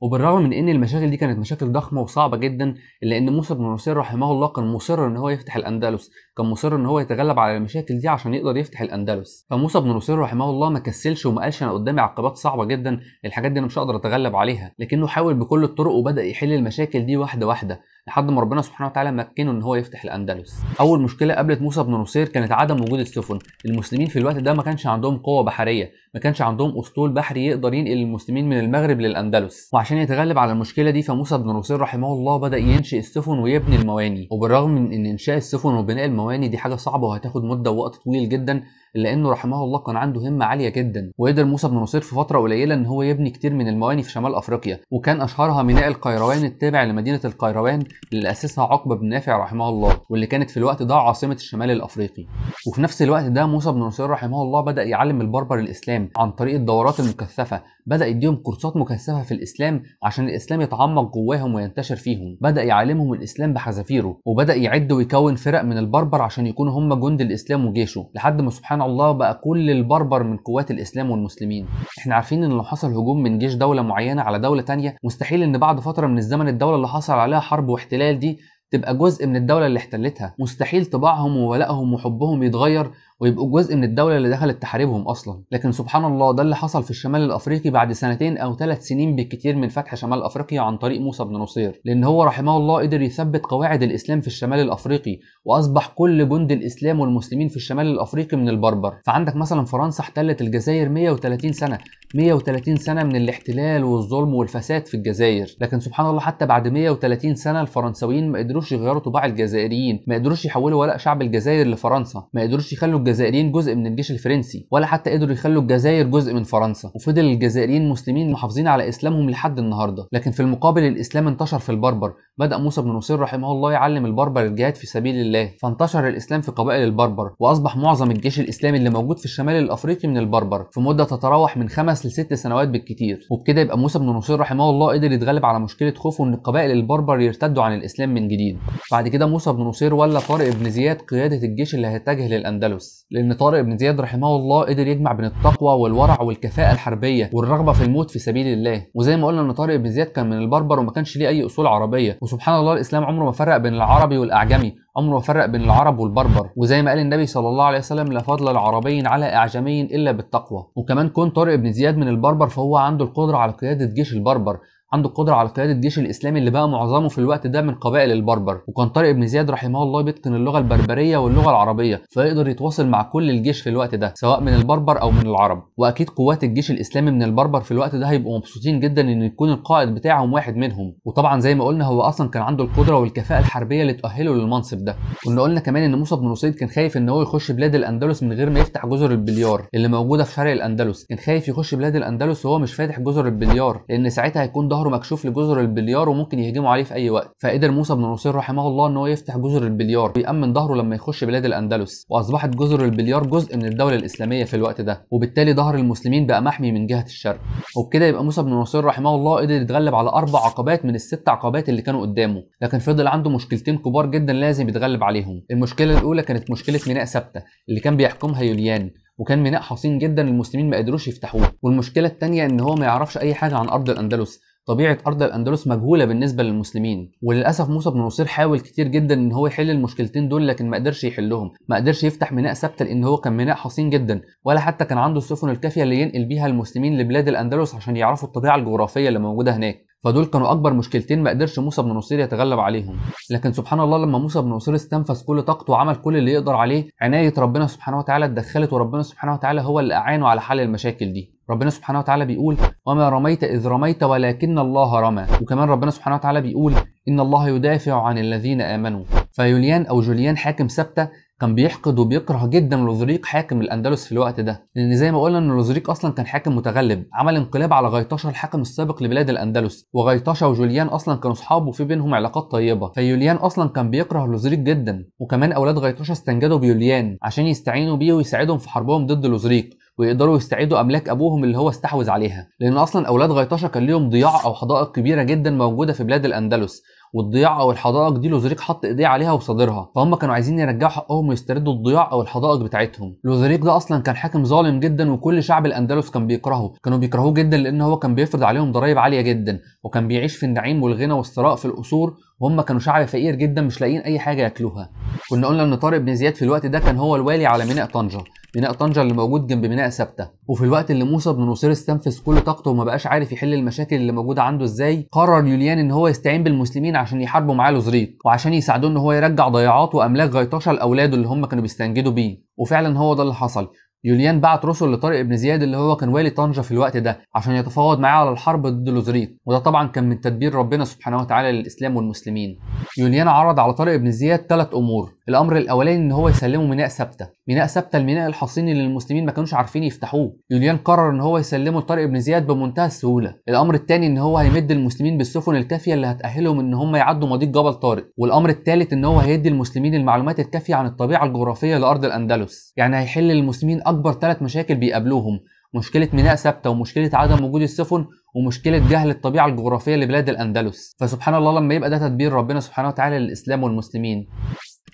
A: وبالرغم من ان المشاكل دي كانت مشاكل ضخمه وصعبه جدا، الا ان موسى بن نصير رحمه الله كان مصر ان هو يفتح الاندلس، كان مصر ان هو يتغلب على المشاكل دي عشان يقدر يفتح الاندلس. فموسى بن نصير رحمه الله ما كسلش وما قالش انا قدامي عقبات صعبه جدا، الحاجات دي انا مش هقدر اتغلب عليها، لكنه حاول بكل الطرق وبدا يحل المشاكل دي واحده واحده لحد ما ربنا سبحانه وتعالى مكنه ان هو يفتح الاندلس. اول مشكله قابلت موسى بن نصير كانت عدم وجود السفن، المسلمين في الوقت ده ما كانش عندهم قوه بحريه، ما كانش عندهم اسطول بحري يقدر ينقل المسلمين من المغرب للاندلس، وعشان يتغلب على المشكله دي فموسى بن نصير رحمه الله بدا ينشئ السفن ويبني المواني. وبالرغم من ان انشاء السفن وبناء المواني دي حاجه صعبه وهتاخد مده ووقت طويل جدا، الا انه رحمه الله كان عنده همه عاليه جدا، وقدر موسى بن نصير في فتره قليله ان هو يبني كتير من المواني في شمال افريقيا، وكان اشهرها ميناء القيروان التابع لمدينه القيروان اللي اسسها عقبه بن نافع رحمه الله، واللي كانت في الوقت ده عاصمه الشمال الافريقي. وفي نفس الوقت ده موسى بن نصير رحمه الله بدا يعلم البربر الاسلام عن طريق الدورات المكثفه، بدا يديهم كورسات مكثفه في الاسلام عشان الاسلام يتعمق جواهم وينتشر فيهم، بدا يعلمهم الاسلام بحذافيره، وبدا يعد ويكون فرق من البربر عشان يكونوا هم جند الاسلام وجيشه، لحد ما سبحان الله بقى كل البربر من قوات الاسلام والمسلمين. احنا عارفين ان لو حصل هجوم من جيش دوله معينه على دوله تانية، مستحيل ان بعد فتره من الزمن الدوله اللي حصل عليها حرب واحتلال دي تبقى جزء من الدوله اللي احتلتها، مستحيل طباعهم وولائهم وحبهم يتغير ويبقوا جزء من الدوله اللي دخلت تحاربهم اصلا. لكن سبحان الله ده اللي حصل في الشمال الافريقي بعد 2 أو 3 سنين بالكتير من فتح شمال افريقيا عن طريق موسى بن نصير، لان هو رحمه الله قدر يثبت قواعد الاسلام في الشمال الافريقي، واصبح كل جند الاسلام والمسلمين في الشمال الافريقي من البربر. فعندك مثلا فرنسا احتلت الجزائر 130 سنه، 130 سنه من الاحتلال والظلم والفساد في الجزائر، لكن سبحان الله حتى بعد 130 سنه الفرنساويين ما قدروش يغيروا طباع الجزائريين، ما قدروش يحولوا ولاء شعب الجزائر لفرنسا، ما قدروش يخلوا الجزائريين جزء من الجيش الفرنسي، ولا حتى قدروا يخلوا الجزائر جزء من فرنسا، وفضل الجزائريين مسلمين محافظين على اسلامهم لحد النهارده. لكن في المقابل الاسلام انتشر في البربر، بدا موسى بن نصير رحمه الله يعلم البربر الجهاد في سبيل الله، فانتشر الاسلام في قبائل البربر، واصبح معظم الجيش الاسلامي اللي موجود في الشمال الافريقي من البربر في مده تتراوح من 5 ل6 سنوات بالكتير. وبكده يبقى موسى بن نصير رحمه الله قدر يتغلب على مشكله خوفه ان قبائل البربر يرتدوا عن الاسلام من جديد. بعد كده موسى بن نصير ولى طارق بن زياد قياده الجيش اللي هيتجه للاندلس، الأندلس، لأن طارق بن زياد رحمه الله قدر يجمع بين التقوى والورع والكفاءة الحربية والرغبة في الموت في سبيل الله. وزي ما قلنا إن طارق بن زياد كان من البربر وما كانش ليه أي أصول عربية، وسبحان الله الإسلام عمره ما فرق بين العربي والأعجمي، عمره ما فرق بين العرب والبربر. وزي ما قال النبي صلى الله عليه وسلم: لا فضل العربي على أعجمي إلا بالتقوى. وكمان كون طارق بن زياد من البربر فهو عنده القدرة على قيادة جيش البربر، عنده القدرة على قيادة الجيش الإسلامي اللي بقى معظمه في الوقت ده من قبائل البربر. وكان طارق بن زياد رحمه الله بيتقن اللغة البربرية واللغة العربية، فيقدر يتواصل مع كل الجيش في الوقت ده سواء من البربر أو من العرب. وأكيد قوات الجيش الإسلامي من البربر في الوقت ده هيبقوا مبسوطين جدا إن يكون القائد بتاعهم واحد منهم. وطبعا زي ما قلنا هو أصلا كان عنده القدرة والكفاءة الحربية اللي تؤهله للمنصب ده. كنا قلنا كمان إن موسى بن نصير كان خايف إن هو يخش بلاد الأندلس من غير ما يفتح جزر البليار اللي موجودة في شرق الأندلس. كان خايف يخش بلاد الأندلس وهو مش فاتح جزر البليار، لأن ساعتها هيكون ظهره مكشوف لجزر البليار وممكن يهجموا عليه في اي وقت. فقدر موسى بن نصير رحمه الله ان هو يفتح جزر البليار ويأمن ظهره لما يخش بلاد الاندلس، واصبحت جزر البليار جزء من الدوله الاسلاميه في الوقت ده، وبالتالي ظهر المسلمين بقى محمي من جهه الشرق. وبكده يبقى موسى بن نصير رحمه الله قدر يتغلب على 4 عقبات من ال6 عقبات اللي كانوا قدامه، لكن فضل عنده مشكلتين كبار جدا لازم يتغلب عليهم. المشكله الاولى كانت مشكله ميناء سبته اللي كان بيحكمها يوليان، وكان ميناء حصين جدا المسلمين ما قدروش يفتحوه. والمشكله الثانيه ان هو ما يعرفش اي حاجه عن ارض الاندلس، طبيعة أرض الأندلس مجهولة بالنسبة للمسلمين. وللأسف موسى بن نصير حاول كتير جدا إن هو يحل المشكلتين دول، لكن ما قدرش يحلهم، ما قدرش يفتح ميناء سبتة لأن هو كان ميناء حصين جدا، ولا حتى كان عنده السفن الكافية اللي ينقل بيها المسلمين لبلاد الأندلس عشان يعرفوا الطبيعة الجغرافية اللي موجودة هناك. فدول كانوا اكبر مشكلتين ما قدرش موسى بن نصير يتغلب عليهم. لكن سبحان الله لما موسى بن نصير استنفذ كل طاقته وعمل كل اللي يقدر عليه، عناية ربنا سبحانه وتعالى اتدخلت، وربنا سبحانه وتعالى هو اللي اعانه على حل المشاكل دي. ربنا سبحانه وتعالى بيقول: وما رميت إذ رميت ولكن الله رمى. وكمان ربنا سبحانه وتعالى بيقول: إن الله يدافع عن الذين آمنوا. فيوليان أو جوليان حاكم سبتة كان بيحقد وبيكره جدا لوزريق حاكم الاندلس في الوقت ده، لان زي ما قلنا ان لوزريق اصلا كان حاكم متغلب، عمل انقلاب على غيطشه الحاكم السابق لبلاد الاندلس، وغيطشه وجوليان اصلا كانوا اصحاب وفي بينهم علاقات طيبه. فيوليان اصلا كان بيكره لوزريق جدا، وكمان اولاد غيطشه استنجدوا بيوليان عشان يستعينوا بيه ويساعدهم في حربهم ضد لوزريق، ويقدروا يستعيدوا املاك ابوهم اللي هو استحوذ عليها، لان اصلا اولاد غيطشه كان ليهم ضياع او حدائق كبيره جدا موجوده في بلاد الاندلس، والضياع او الحدائق دي لوزريق حط ايديه عليها وصادرها، فهم كانوا عايزين يرجعوا حقهم ويستردوا الضياع او الحدائق بتاعتهم. لوزريق ده اصلا كان حاكم ظالم جدا، وكل شعب الاندلس كان بيكرهه، كانوا بيكرهوه جدا لان هو كان بيفرض عليهم ضرائب عاليه جدا، وكان بيعيش في النعيم والغنى والثراء في القصور، وهم كانوا شعب فقير جدا مش لاقيين اي حاجه ياكلوها. كنا قلنا ان طارق بن زياد في الوقت ده كان هو الوالي على ميناء طنجه، ميناء طنجه اللي موجود جنب ميناء سبته. وفي الوقت اللي موسى بن نصير استنفذ كل طاقته وما بقاش عارف يحل المشاكل اللي موجوده عنده ازاي، قرر يوليان ان هو يستعين بالمسلمين عشان يحاربوا معاه لوزريق، وعشان يساعدوه ان هو يرجع ضياعات واملاك غيطشه لاولاده اللي هم كانوا بيستنجدوا بيه. وفعلا هو ده اللي حصل. يوليان بعت رسل لطارق بن زياد اللي هو كان والي طنجة في الوقت ده عشان يتفاوض معاه على الحرب ضد لوزريق، وده طبعا كان من تدبير ربنا سبحانه وتعالى للإسلام والمسلمين. يوليان عرض على طارق بن زياد 3 أمور. الأمر الأولاني إن هو يسلمه ميناء سبتة، ميناء سبتة الميناء الحصيني اللي المسلمين ما كانوش عارفين يفتحوه. يوليان قرر إن هو يسلمه لطارق بن زياد بمنتهى السهولة. الأمر الثاني إن هو هيمد المسلمين بالسفن الكافية اللي هتأهلهم إن هم يعدوا مضيق جبل طارق. والأمر الثالث إن هو هيدي المسلمين المعلومات الكافية عن الطبيعة الجغرافية لأرض الأندلس، يعني هيحل للمسلمين أكبر 3 مشاكل بيقابلوهم: مشكلة ميناء سبتة، ومشكلة عدم وجود السفن، ومشكلة جهل الطبيعة الجغرافية لبلاد الأندلس. فسبحان الله لما يبقى ده تدبير ربنا سبحانه وتعالى للإسلام والمسلمين.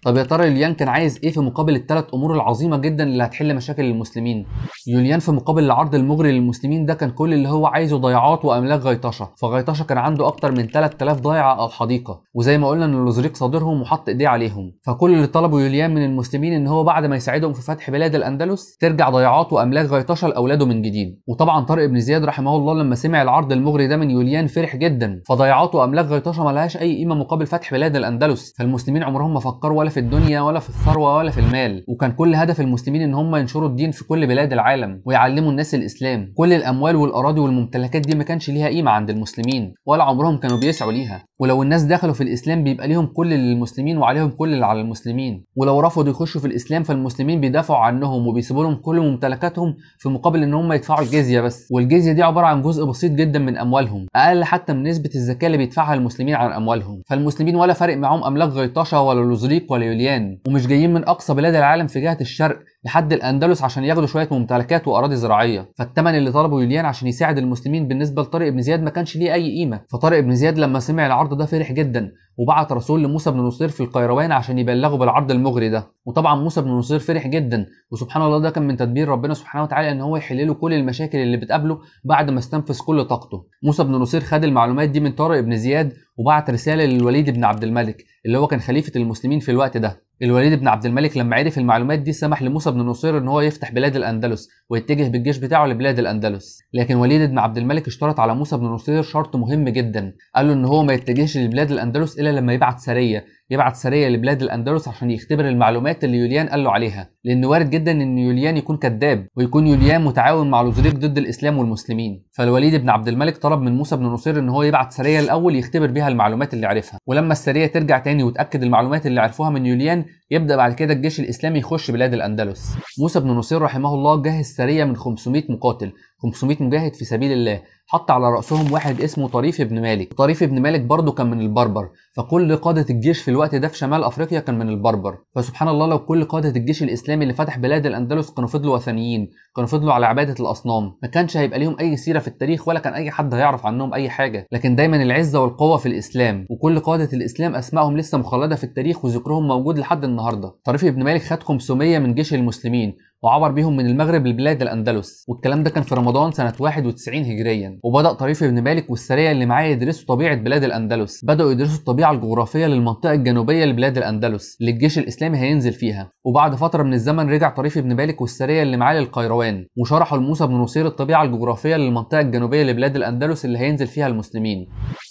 A: طب يا ترى يوليان كان عايز ايه في مقابل ال3 امور العظيمه جدا اللي هتحل مشاكل المسلمين؟ يوليان في مقابل العرض المغري للمسلمين ده كان كل اللي هو عايزه ضياعات واملاك غيطشه، فغيطشه كان عنده اكتر من 3000 ضيعه او حديقه، وزي ما قلنا ان لوزريق صادرهم وحط ايديه عليهم. فكل اللي طلبه يوليان من المسلمين ان هو بعد ما يساعدهم في فتح بلاد الاندلس ترجع ضياعات واملاك غيطشه لاولاده من جديد. وطبعا طارق بن زياد رحمه الله لما سمع العرض المغري ده من يوليان فرح جدا، فضياعات واملاك غيطشه ما لهاش اي قيمه مقابل فتح بلاد الاندلس، فالمسلمين عمرهم ما فكروا ولا في الدنيا ولا في الثروه ولا في المال، وكان كل هدف المسلمين ان هم ينشروا الدين في كل بلاد العالم ويعلموا الناس الاسلام. كل الاموال والاراضي والممتلكات دي ما كانش ليها قيمه عند المسلمين، ولا عمرهم كانوا بيسعوا ليها، ولو الناس دخلوا في الاسلام بيبقى ليهم كل اللي للمسلمين وعليهم كل اللي على المسلمين، ولو رفضوا يخشوا في الاسلام فالمسلمين بيدافعوا عنهم وبيسيبوا لهم كل ممتلكاتهم في مقابل ان هم يدفعوا الجزيه بس، والجزيه دي عباره عن جزء بسيط جدا من اموالهم، اقل حتى من نسبه الزكاه اللي بيدفعها المسلمين عن اموالهم. فالمسلمين ولا فارق معاهم املاك غيطشه ولا لوزريق ولا يوليان، ومش جايين من اقصى بلاد العالم في جهه الشرق لحد الاندلس عشان ياخدوا شويه ممتلكات واراضي زراعيه. فالثمن اللي طلبه يوليان عشان يساعد المسلمين بالنسبه لطارق بن زياد ما كانش ليه اي قيمه. فطارق بن زياد لما سمع العرض ده فرح جدا، وبعت رسول لموسى بن نصير في القيروان عشان يبلغوا بالعرض المغري ده. وطبعا موسى بن نصير فرح جدا، وسبحان الله ده كان من تدبير ربنا سبحانه وتعالى ان هو يحل له كل المشاكل اللي بتقابله بعد ما استنفذ كل طاقته. موسى بن نصير خد المعلومات دي من طارق بن زياد وبعت رساله للوليد بن عبد الملك اللي هو كان خليفه المسلمين في الوقت ده. الوليد بن عبد الملك لما عرف المعلومات دي سمح لموسى بن نصير ان هو يفتح بلاد الاندلس ويتجه بالجيش بتاعه لبلاد الاندلس. لكن وليد بن عبد الملك اشترط على موسى بن نصير شرط مهم جدا، قال له ان هو ما يتجهش لبلاد الاندلس الا لما يبعت سريه لبلاد الاندلس عشان يختبر المعلومات اللي يوليان قال له عليها، لان وارد جدا ان يوليان يكون كذاب ويكون يوليان متعاون مع لوزريق ضد الاسلام والمسلمين. فالوليد بن عبد الملك طلب من موسى بن نصير ان هو يبعت سريه الاول يختبر بيها المعلومات اللي عرفها، ولما السريه ترجع تاني وتاكد المعلومات اللي عرفوها من يوليان يبدا بعد كده الجيش الاسلامي يخش بلاد الاندلس. موسى بن نصير رحمه الله جهز سريه من 500 مقاتل، 500 مجاهد في سبيل الله، حط على رأسهم واحد اسمه طريف بن مالك. طريف بن مالك برضه كان من البربر، فكل قادة الجيش في الوقت ده في شمال أفريقيا كان من البربر. فسبحان الله لو كل قادة الجيش الإسلامي اللي فتح بلاد الأندلس كانوا فضلوا وثنيين، كانوا فضلوا على عبادة الأصنام، ما كانش هيبقى ليهم أي سيرة في التاريخ ولا كان أي حد هيعرف عنهم أي حاجة. لكن دايما العزة والقوة في الإسلام، وكل قادة الإسلام أسمائهم لسه مخلدة في التاريخ وذكرهم موجود لحد النهاردة. طريف بن مالك خد 500 من جيش المسلمين وعبر بيهم من المغرب لبلاد الأندلس، والكلام ده كان في رمضان سنة 91 هجريا. وبدأ طريف بن مالك والسرية اللي معاه يدرسوا طبيعة بلاد الأندلس، بدأوا يدرسوا الطبيعة الجغرافية للمنطقة الجنوبية لبلاد الأندلس اللي الجيش الإسلامي هينزل فيها. وبعد فترة من الزمن رجع طريف بن مالك والسرية اللي معاه للقيروان وشرحوا لموسى بن نصير الطبيعة الجغرافية للمنطقة الجنوبية لبلاد الأندلس اللي هينزل فيها المسلمين.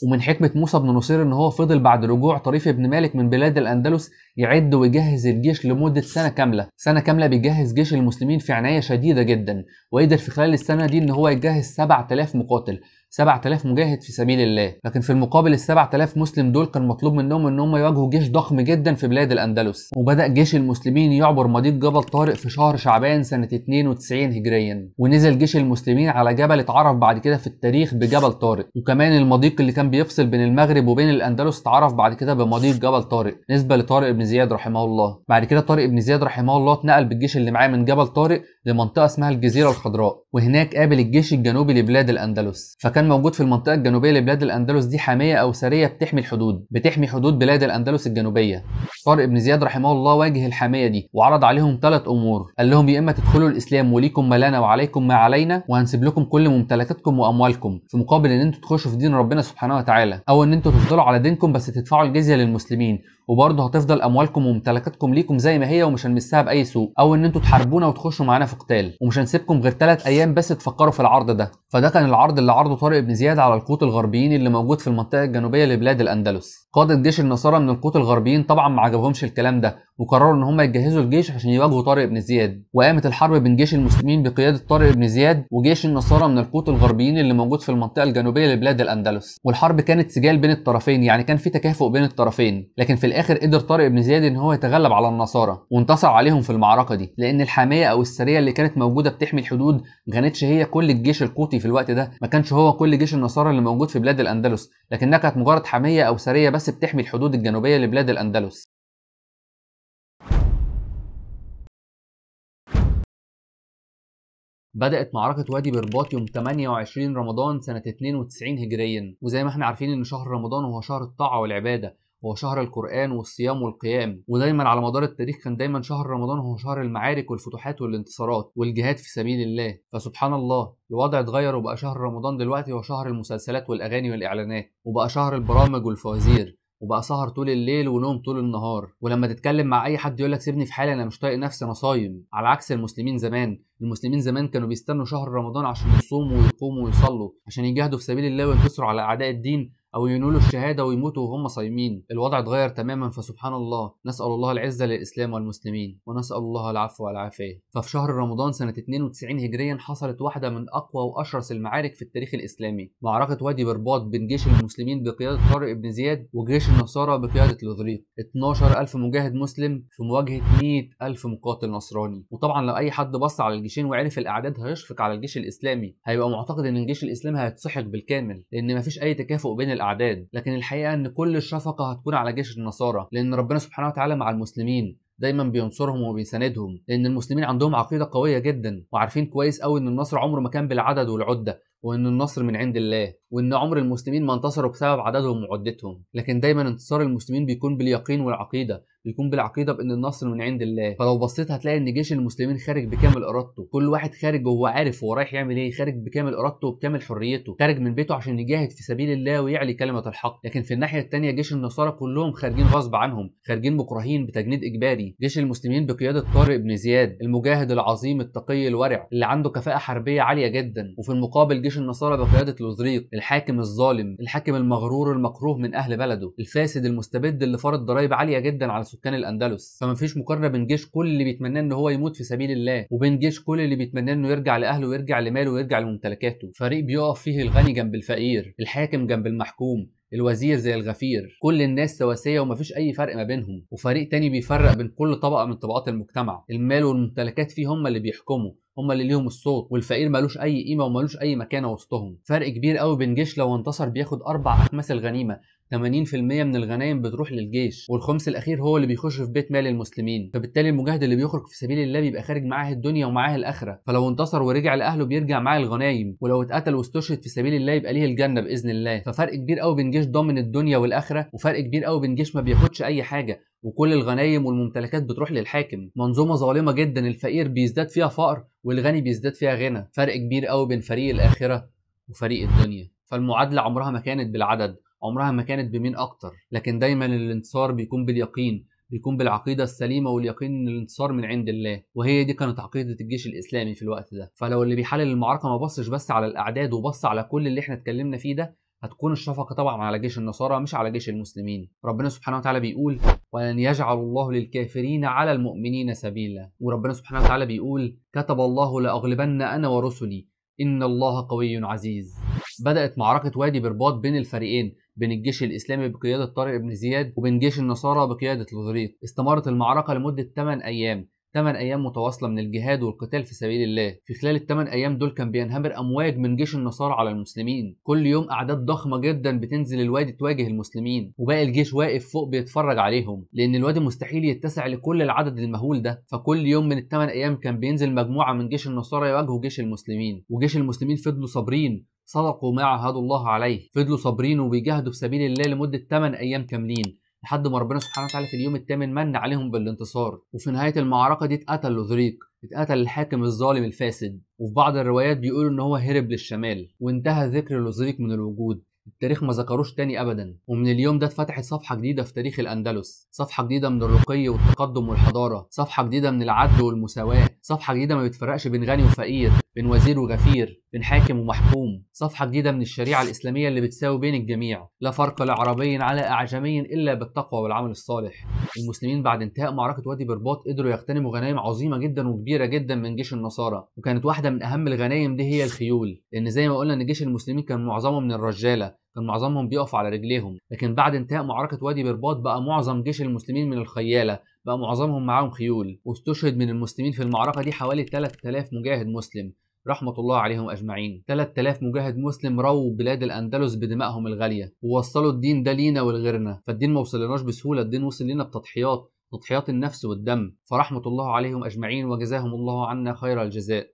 A: ومن حكمة موسى بن نصير ان هو فضل بعد رجوع طريف بن مالك من بلاد الأندلس يعد ويجهز الجيش لمدة سنة كاملة بيجهز جيش المسلمين في عناية شديدة جدا، وقدر في خلال السنة دي ان هو يجهز 7000 مقاتل، 7000 مجاهد في سبيل الله. لكن في المقابل ال 7000 مسلم دول كان مطلوب منهم ان هم يواجهوا جيش ضخم جدا في بلاد الأندلس. وبدأ جيش المسلمين يعبر مضيق جبل طارق في شهر شعبان سنة 92 هجريا، ونزل جيش المسلمين على جبل اتعرف بعد كده في التاريخ بجبل طارق. وكمان المضيق اللي كان بيفصل بين المغرب وبين الأندلس اتعرف بعد كده بمضيق جبل طارق نسبة لطارق بن زياد رحمه الله. بعد كده طارق بن زياد رحمه الله اتنقل بالجيش اللي معاه من جبل طارق لمنطقة اسمها الجزيرة الخضراء، وهناك قابل الجيش الجنوبي لبلاد الأندلس. فكان موجود في المنطقة الجنوبية لبلاد الأندلس دي حامية أو سرية بتحمي حدود بلاد الأندلس الجنوبية. طارق بن زياد رحمه الله واجه الحامية دي وعرض عليهم 3 أمور، قال لهم يا إما تدخلوا الإسلام وليكم ما لنا وعليكم ما علينا وهنسيب لكم كل ممتلكاتكم وأموالكم في مقابل إن أنتوا تخشوا في دين ربنا سبحانه وتعالى، أو إن أنتوا تفضلوا على دينكم بس تدفعوا الجزية للمسلمين وبرضه هتفضل اموالكم وممتلكاتكم ليكم زي ما هي ومش هنمسها باي سوء، او ان انتوا تحاربونا وتخشوا معانا في قتال ومش هنسيبكم غير 3 ايام بس تفكروا في العرض ده. فده كان العرض اللي عرضه طارق بن زياد على القوط الغربيين اللي موجود في المنطقه الجنوبيه لبلاد الاندلس. قاده جيش النصارى من القوط الغربيين طبعا ما عجبهمش الكلام ده وقرروا ان هم يجهزوا الجيش عشان يواجهوا طارق بن زياد، وقامت الحرب بين جيش المسلمين بقياده طارق بن زياد وجيش النصارى من القوط الغربيين اللي موجود في المنطقه الجنوبيه لبلاد الاندلس. والحرب كانت سجال بين الطرفين، يعني كان في تكافؤ بين الطرفين، لكن في الاخر قدر طارق بن زياد ان هو يتغلب على النصارى وانتصر عليهم في المعركه دي، لان الحاميه او السريه اللي كانت موجوده بتحمي الحدود ما كانتش هي كل الجيش القوطي في الوقت ده، ما كانش هو كل جيش النصارى اللي موجود في بلاد الاندلس، لكنها كانت مجرد حاميه او سريه بس بتحمي الحدود الجنوبيه لبلاد الاندلس. بدأت معركة وادي برباط يوم 28 رمضان سنة 92 هجريا، وزي ما احنا عارفين ان شهر رمضان هو شهر الطاعة والعبادة، هو شهر القرآن والصيام والقيام، ودايما على مدار التاريخ كان دايما شهر رمضان هو شهر المعارك والفتوحات والانتصارات والجهاد في سبيل الله. فسبحان الله الوضع اتغير وبقى شهر رمضان دلوقتي هو شهر المسلسلات والأغاني والإعلانات، وبقى شهر البرامج والفوازير، وبقى سهر طول الليل ونوم طول النهار. ولما تتكلم مع اي حد يقولك سيبني في حالي انا مش طايق نفسي انا صايم، على عكس المسلمين زمان. المسلمين زمان كانوا بيستنوا شهر رمضان عشان يصوموا ويقوموا ويصلوا عشان يجاهدوا في سبيل الله وينتصروا على اعداء الدين او ينولوا الشهاده ويموتوا وهم صايمين. الوضع اتغير تماما، فسبحان الله نسال الله العزه للاسلام والمسلمين ونسال الله العفو والعافيه. ففي شهر رمضان سنه 92 هجريا حصلت واحده من اقوى واشرس المعارك في التاريخ الاسلامي، معركه وادي برباط بين جيش المسلمين بقياده طارق بن زياد وجيش النصارى بقياده لوذريق. 12000 مجاهد مسلم في مواجهه 100000 مقاتل نصراني. وطبعا لو اي حد بص على الجيشين وعرف الاعداد هيشفق على الجيش الاسلامي، هيبقى معتقد ان الجيش الاسلامي هيتسحق بالكامل لان مفيش اي تكافؤ بين الاعداد. لكن الحقيقه ان كل الشفقه هتكون على جيش النصارى، لان ربنا سبحانه وتعالى مع المسلمين دايما بينصرهم وبيساندهم، لان المسلمين عندهم عقيده قويه جدا وعارفين كويس قوي ان النصر عمره ما كان بالعدد والعده، وان النصر من عند الله، وان عمر المسلمين ما انتصروا بسبب عددهم وعدتهم، لكن دايما انتصار المسلمين بيكون باليقين والعقيده، بيكون بالعقيده بان النصر من عند الله. فلو بصيت هتلاقي ان جيش المسلمين خارج بكامل ارادته، كل واحد خارج وهو عارف هو رايح يعمل ايه، خارج بكامل ارادته وبكامل حريته، خارج من بيته عشان يجاهد في سبيل الله ويعلي كلمه الحق. لكن في الناحيه الثانيه جيش النصارى كلهم خارجين غصب عنهم، خارجين مكرهين بتجنيد اجباري. جيش المسلمين بقياده طارق بن زياد المجاهد العظيم التقي الورع اللي عنده كفاءه حربيه عاليه جدا، وفي المقابل جيش النصارى بقياده لوزريق الحاكم الظالم، الحاكم المغرور المكروه من اهل بلده، الفاسد المستبد اللي فرض ضرائب عاليه جدا على سكان الاندلس. فما فيش مقارنه بين جيش كل اللي بيتمنى ان هو يموت في سبيل الله وبين جيش كل اللي بيتمنى انه يرجع لاهله ويرجع لماله ويرجع لممتلكاته. فريق بيقف فيه الغني جنب الفقير، الحاكم جنب المحكوم، الوزير زي الغفير، كل الناس سواسية ومفيش أي فرق ما بينهم. وفريق تاني بيفرق بين كل طبقة من طبقات المجتمع، المال والممتلكات فيه هم اللي بيحكموا، هم اللي ليهم الصوت، والفقير مالوش أي قيمة ومالوش أي مكانة وسطهم. فرق كبير قوي بين جيش لو انتصر بياخد 4 أخماس الغنيمة، 80% من الغنايم بتروح للجيش، والخمس الأخير هو اللي بيخش في بيت مال المسلمين. فبالتالي المجاهد اللي بيخرج في سبيل الله بيبقى خارج معاه الدنيا ومعاه الآخرة. فلو انتصر ورجع لأهله بيرجع معاه الغنايم، ولو اتقتل واستشهد في سبيل الله يبقى ليه الجنة بإذن الله. ففرق كبير قوي بين جيش ضامن الدنيا والآخرة، وفرق كبير قوي بين جيش ما بياخدش أي حاجة وكل الغنايم والممتلكات بتروح للحاكم. منظومة ظالمة جدا، الفقير بيزداد فيها فقر والغني بيزداد فيها غنى. فرق كبير قوي بين فريق الآخرة وفريق الدنيا. فالمعادلة عمرها ما كانت بالعدد، عمرها ما كانت بمين اكتر، لكن دايما الانتصار بيكون باليقين، بيكون بالعقيده السليمه واليقين ان الانتصار من عند الله. وهي دي كانت عقيده الجيش الاسلامي في الوقت ده. فلو اللي بيحلل المعركه ما بصش بس على الاعداد وبص على كل اللي احنا اتكلمنا فيه ده، هتكون الشفقه طبعا على جيش النصارى مش على جيش المسلمين. ربنا سبحانه وتعالى بيقول: ولن يجعل الله للكافرين على المؤمنين سبيلا. وربنا سبحانه وتعالى بيقول: كتب الله لاغلبن انا ورسلي ان الله قوي عزيز. بدأت معركة وادي برباط بين الفريقين، بين الجيش الإسلامي بقيادة طارق بن زياد وبين جيش النصارى بقيادة لوزريق. استمرت المعركة لمدة 8 أيام، 8 أيام متواصلة من الجهاد والقتال في سبيل الله. في خلال ال8 أيام دول كان بينهمر أمواج من جيش النصارى على المسلمين، كل يوم أعداد ضخمة جدا بتنزل الوادي تواجه المسلمين، وباقي الجيش واقف فوق بيتفرج عليهم، لأن الوادي مستحيل يتسع لكل العدد المهول ده. فكل يوم من ال8 أيام كان بينزل مجموعة من جيش النصارى يواجهوا جيش المسلمين، وجيش المسلمين فضلوا صابرين، صدقوا ما عاهدوا الله عليه، فضلوا صابرين وبيجاهدوا في سبيل الله لمدة 8 أيام كاملين، لحد ما ربنا سبحانه وتعالى في اليوم الثامن من عليهم بالانتصار. وفي نهاية المعركة دي اتقتل لوزريق، اتقتل الحاكم الظالم الفاسد، وفي بعض الروايات بيقولوا ان هو هرب للشمال، وانتهى ذكر لوزريق من الوجود. التاريخ ما ذكروش تاني ابدا. ومن اليوم ده اتفتحت صفحه جديده في تاريخ الاندلس، صفحه جديده من الرقي والتقدم والحضاره، صفحه جديده من العدل والمساواه، صفحه جديده ما بتفرقش بين غني وفقير، بين وزير وغفير، بين حاكم ومحكوم، صفحه جديده من الشريعه الاسلاميه اللي بتساوي بين الجميع، لا فرق لعربي على اعجمي الا بالتقوى والعمل الصالح. المسلمين بعد انتهاء معركه وادي برباط قدروا يغتنموا غنائم عظيمه جدا وكبيره جدا من جيش النصارى، وكانت واحده من اهم الغنائم دي هي الخيول، لان زي ما قلنا ان جيش المسلمين كان معظمهم من الرجاله، كان معظمهم بيقف على رجليهم. لكن بعد انتهاء معركة وادي برباط بقى معظم جيش المسلمين من الخيالة، بقى معظمهم معاهم خيول. واستشهد من المسلمين في المعركة دي حوالي 3000 مجاهد مسلم رحمة الله عليهم أجمعين. 3000 مجاهد مسلم رووا بلاد الأندلس بدمائهم الغالية، ووصلوا الدين ده لينا ولغيرنا. فالدين ما وصلناش بسهولة، الدين وصل لنا بتضحيات، تضحيات النفس والدم. فرحمة الله عليهم أجمعين وجزاهم الله عنا خير الجزاء.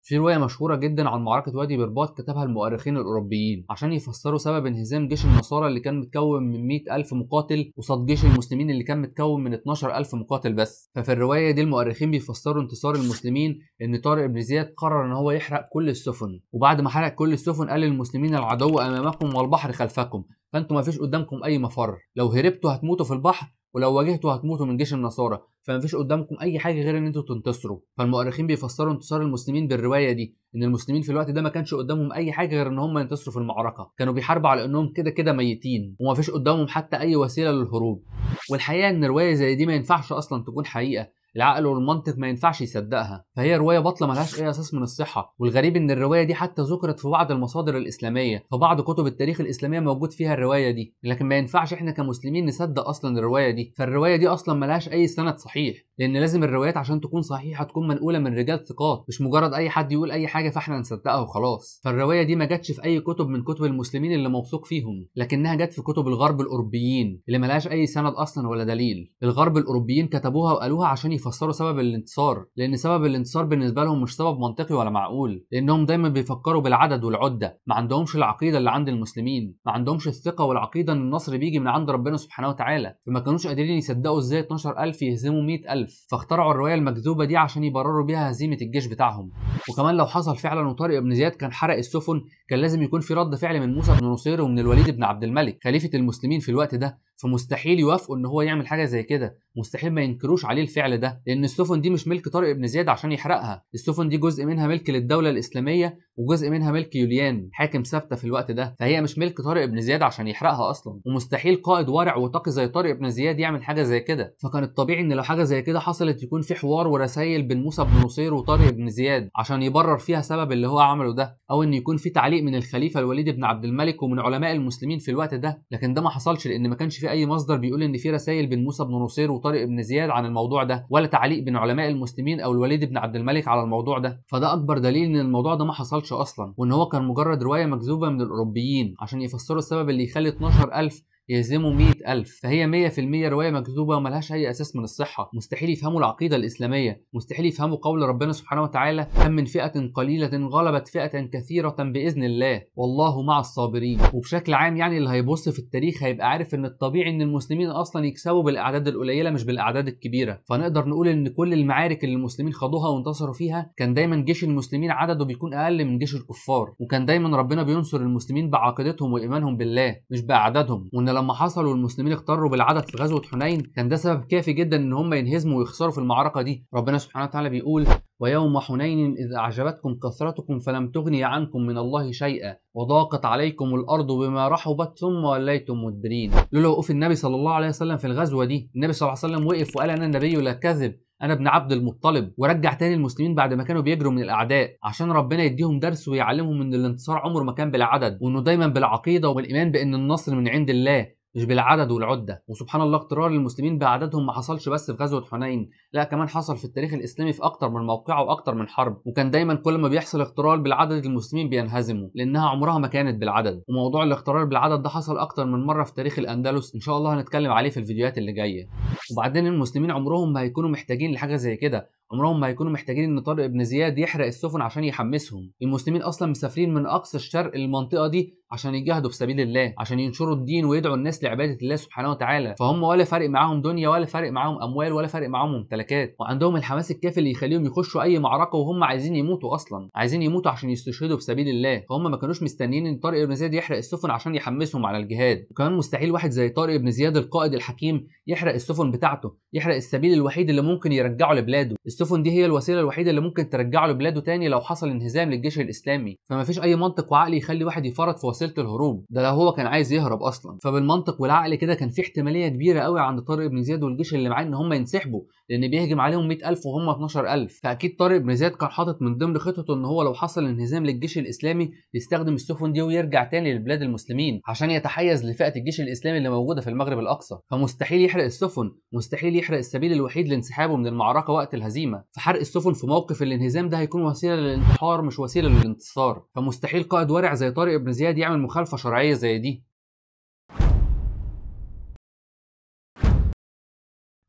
A: في رواية مشهورة جدا عن معركة وادي برباط كتبها المؤرخين الأوروبيين عشان يفسروا سبب انهزام جيش النصارى اللي كان متكون من 100,000 مقاتل قصاد جيش المسلمين اللي كان متكون من 12,000 مقاتل بس. ففي الرواية دي المؤرخين بيفسروا انتصار المسلمين إن طارق بن زياد قرر إن هو يحرق كل السفن، وبعد ما حرق كل السفن قال للمسلمين: العدو أمامكم والبحر خلفكم، فأنتم ما فيش قدامكم أي مفر، لو هربتوا هتموتوا في البحر، ولو واجهتوا هتموتوا من جيش النصارى، فمفيش قدامكم اي حاجه غير ان انتوا تنتصروا. فالمؤرخين بيفسروا انتصار المسلمين بالروايه دي ان المسلمين في الوقت ده ما كانش قدامهم اي حاجه غير ان هم ينتصروا في المعركه، كانوا بيحاربوا على انهم كده كده ميتين ومفيش قدامهم حتى اي وسيله للهروب. والحقيقه ان روايه زي دي ما ينفعش اصلا تكون حقيقه، العقل والمنطق ما ينفعش يصدقها، فهي روايه باطله ملهاش اي اساس من الصحه. والغريب ان الروايه دي حتى ذكرت في بعض المصادر الاسلاميه، في بعض كتب التاريخ الاسلاميه موجود فيها الروايه دي، لكن ما ينفعش احنا كمسلمين نصدق اصلا الروايه دي. فالروايه دي اصلا ملهاش اي سند صحيح، لان لازم الروايات عشان تكون صحيحه تكون منقوله من رجال ثقات، مش مجرد اي حد يقول اي حاجه فاحنا نصدقها وخلاص. فالروايه دي ما جاتش في اي كتب من كتب المسلمين اللي موثوق فيهم، لكنها جت في كتب الغرب الاوروبيين اللي ملهاش اي سند اصلا ولا دليل. الغرب الاوروبيين كتبوها وقالوها عشان يفسروا سبب الانتصار، لان سبب الانتصار بالنسبه لهم مش سبب منطقي ولا معقول، لانهم دايما بيفكروا بالعدد والعده، ما عندهمش العقيده اللي عند المسلمين، ما عندهمش الثقه والعقيده ان النصر بيجي من عند ربنا سبحانه وتعالى، فما كانوش قادرين يصدقوا ازاي 12000 يهزموا 100000، فاخترعوا الروايه المكذوبه دي عشان يبرروا بيها هزيمه الجيش بتاعهم. وكمان لو حصل فعلا وطارق بن زياد كان حرق السفن، كان لازم يكون في رد فعل من موسى بن نصير ومن الوليد بن عبد الملك خليفه المسلمين في الوقت ده، فمستحيل يوافقوا ان هو يعمل حاجه زي كده، مستحيل ما ينكروش عليه الفعل ده، لان السفن دي مش ملك طارق بن زياد عشان يحرقها، السفن دي جزء منها ملك للدوله الاسلاميه وجزء منها ملك يوليان حاكم سبته في الوقت ده، فهي مش ملك طارق بن زياد عشان يحرقها اصلا، ومستحيل قائد ورع وتقي زي طارق بن زياد يعمل حاجه زي كده، فكان الطبيعي ان لو حاجه زي كده حصلت يكون في حوار ورسائل بين موسى بن نصير وطارق بن زياد عشان يبرر فيها سبب اللي هو عمله ده، او ان يكون في تعليق من الخليفه الوليد بن عبد الملك ومن علماء المسلمين في الوقت ده، لكن ده ما حصلش لان ما كانش في اي مصدر بيقول ان في رسائل بين موسى بن نصير وطارق بن زياد عن الموضوع ده، ولا تعليق بين علماء المسلمين او الوليد بن عبد الملك على الموضوع ده، فده اكبر دليل ان الموضوع ده ما حصلش اصلا، وان هو كان مجرد روايه مكذوبه من الاوروبيين عشان يفسروا السبب اللي يخلي 12000 يهزموا 100000، فهي 100% روايه مكذوبه وملهاش اي اساس من الصحه، مستحيل يفهموا العقيده الاسلاميه، مستحيل يفهموا قول ربنا سبحانه وتعالى كم من فئه قليله غلبت فئه كثيره باذن الله والله مع الصابرين. وبشكل عام يعني اللي هيبص في التاريخ هيبقى عارف ان الطبيعي ان المسلمين اصلا يكسبوا بالاعداد القليله مش بالاعداد الكبيره، فنقدر نقول ان كل المعارك اللي المسلمين خدوها وانتصروا فيها كان دايما جيش المسلمين عدده بيكون اقل من جيش الكفار، وكان دايما ربنا بينصر المسلمين بعقيدتهم وايمانهم بالله مش باعدادهم، وان لما حصلوا المسلمين اختاروا بالعدد في غزوه حنين كان ده سبب كافي جدا ان هم ينهزموا ويخسروا في المعركه دي. ربنا سبحانه وتعالى بيقول: ويوم حنين إذ أعجبتكم كثرتكم فلم تغني عنكم من الله شيئا وضاقت عليكم الأرض بما رحبت ثم وليتم مدبرين. لولا وقوف النبي صلى الله عليه وسلم في الغزوة دي، النبي صلى الله عليه وسلم وقف وقال: أنا النبي لا كذب، أنا ابن عبد المطلب، ورجع تاني المسلمين بعد ما كانوا بيجروا من الأعداء عشان ربنا يديهم درس ويعلمهم إن الانتصار عمره ما كان بالعدد، وإنه دايما بالعقيدة والإيمان بإن النصر من عند الله مش بالعدد والعده. وسبحان الله اقترار المسلمين بعددهم ما حصلش بس في غزوه حنين، لا كمان حصل في التاريخ الاسلامي في اكتر من موقع واكتر من حرب، وكان دايما كل ما بيحصل اقترار بالعدد المسلمين بينهزموا لانها عمرها ما كانت بالعدد. وموضوع الاقترار بالعدد ده حصل اكتر من مره في تاريخ الاندلس، ان شاء الله هنتكلم عليه في الفيديوهات اللي جايه. وبعدين المسلمين عمرهم ما هيكونوا محتاجين لحاجه زي كده، عمرهم ما هيكونوا محتاجين ان طارق بن زياد يحرق السفن عشان يحمسهم. المسلمين اصلا مسافرين من اقصى الشرق للمنطقه دي عشان يجاهدوا في سبيل الله، عشان ينشروا الدين ويدعوا الناس لعباده الله سبحانه وتعالى، فهم ولا فارق معاهم دنيا ولا فارق معاهم اموال ولا فارق معاهم ممتلكات، وعندهم الحماس الكافي اللي يخليهم يخشوا اي معركه وهم عايزين يموتوا، اصلا عايزين يموتوا عشان يستشهدوا في سبيل الله، فهم ما كانوش مستنيين ان طارق بن زياد يحرق السفن عشان يحمسهم على الجهاد. وكمان مستحيل واحد زي طارق بن زياد القائد الحكيم يحرق السفن بتاعته، يحرق السبيل الوحيد اللي ممكن يرجعه لبلاده. السفن دي هي الوسيله الوحيده اللي ممكن ترجعه لبلاده تاني لو حصل انهزام للجيش الاسلامي، فما فيش اي منطق وعقل يخلي واحد يفرط في وسيله الهروب، ده لو هو كان عايز يهرب اصلا. فبالمنطق والعقل كده كان في احتماليه كبيره قوي عند طارق بن زياد والجيش اللي معاه ان هم ينسحبوا، لان بيهجم عليهم 100000 وهم 12000، فاكيد طارق بن زياد كان حاطط من ضمن خطته ان هو لو حصل انهزام للجيش الاسلامي يستخدم السفن دي ويرجع تاني لبلاد المسلمين عشان يتحيز لفئه الجيش الاسلامي اللي موجوده في المغرب الاقصى، فمستحيل يحرق السفن، مستحيل يحرق السبيل الوحيد لانسحابه من المعركه وقت الهزيمه، فحرق السفن في موقف الانهزام ده هيكون وسيله للانتحار مش وسيله للانتصار، فمستحيل قائد ورع زي طارق بن زياد يعمل مخالفه شرعيه زي دي.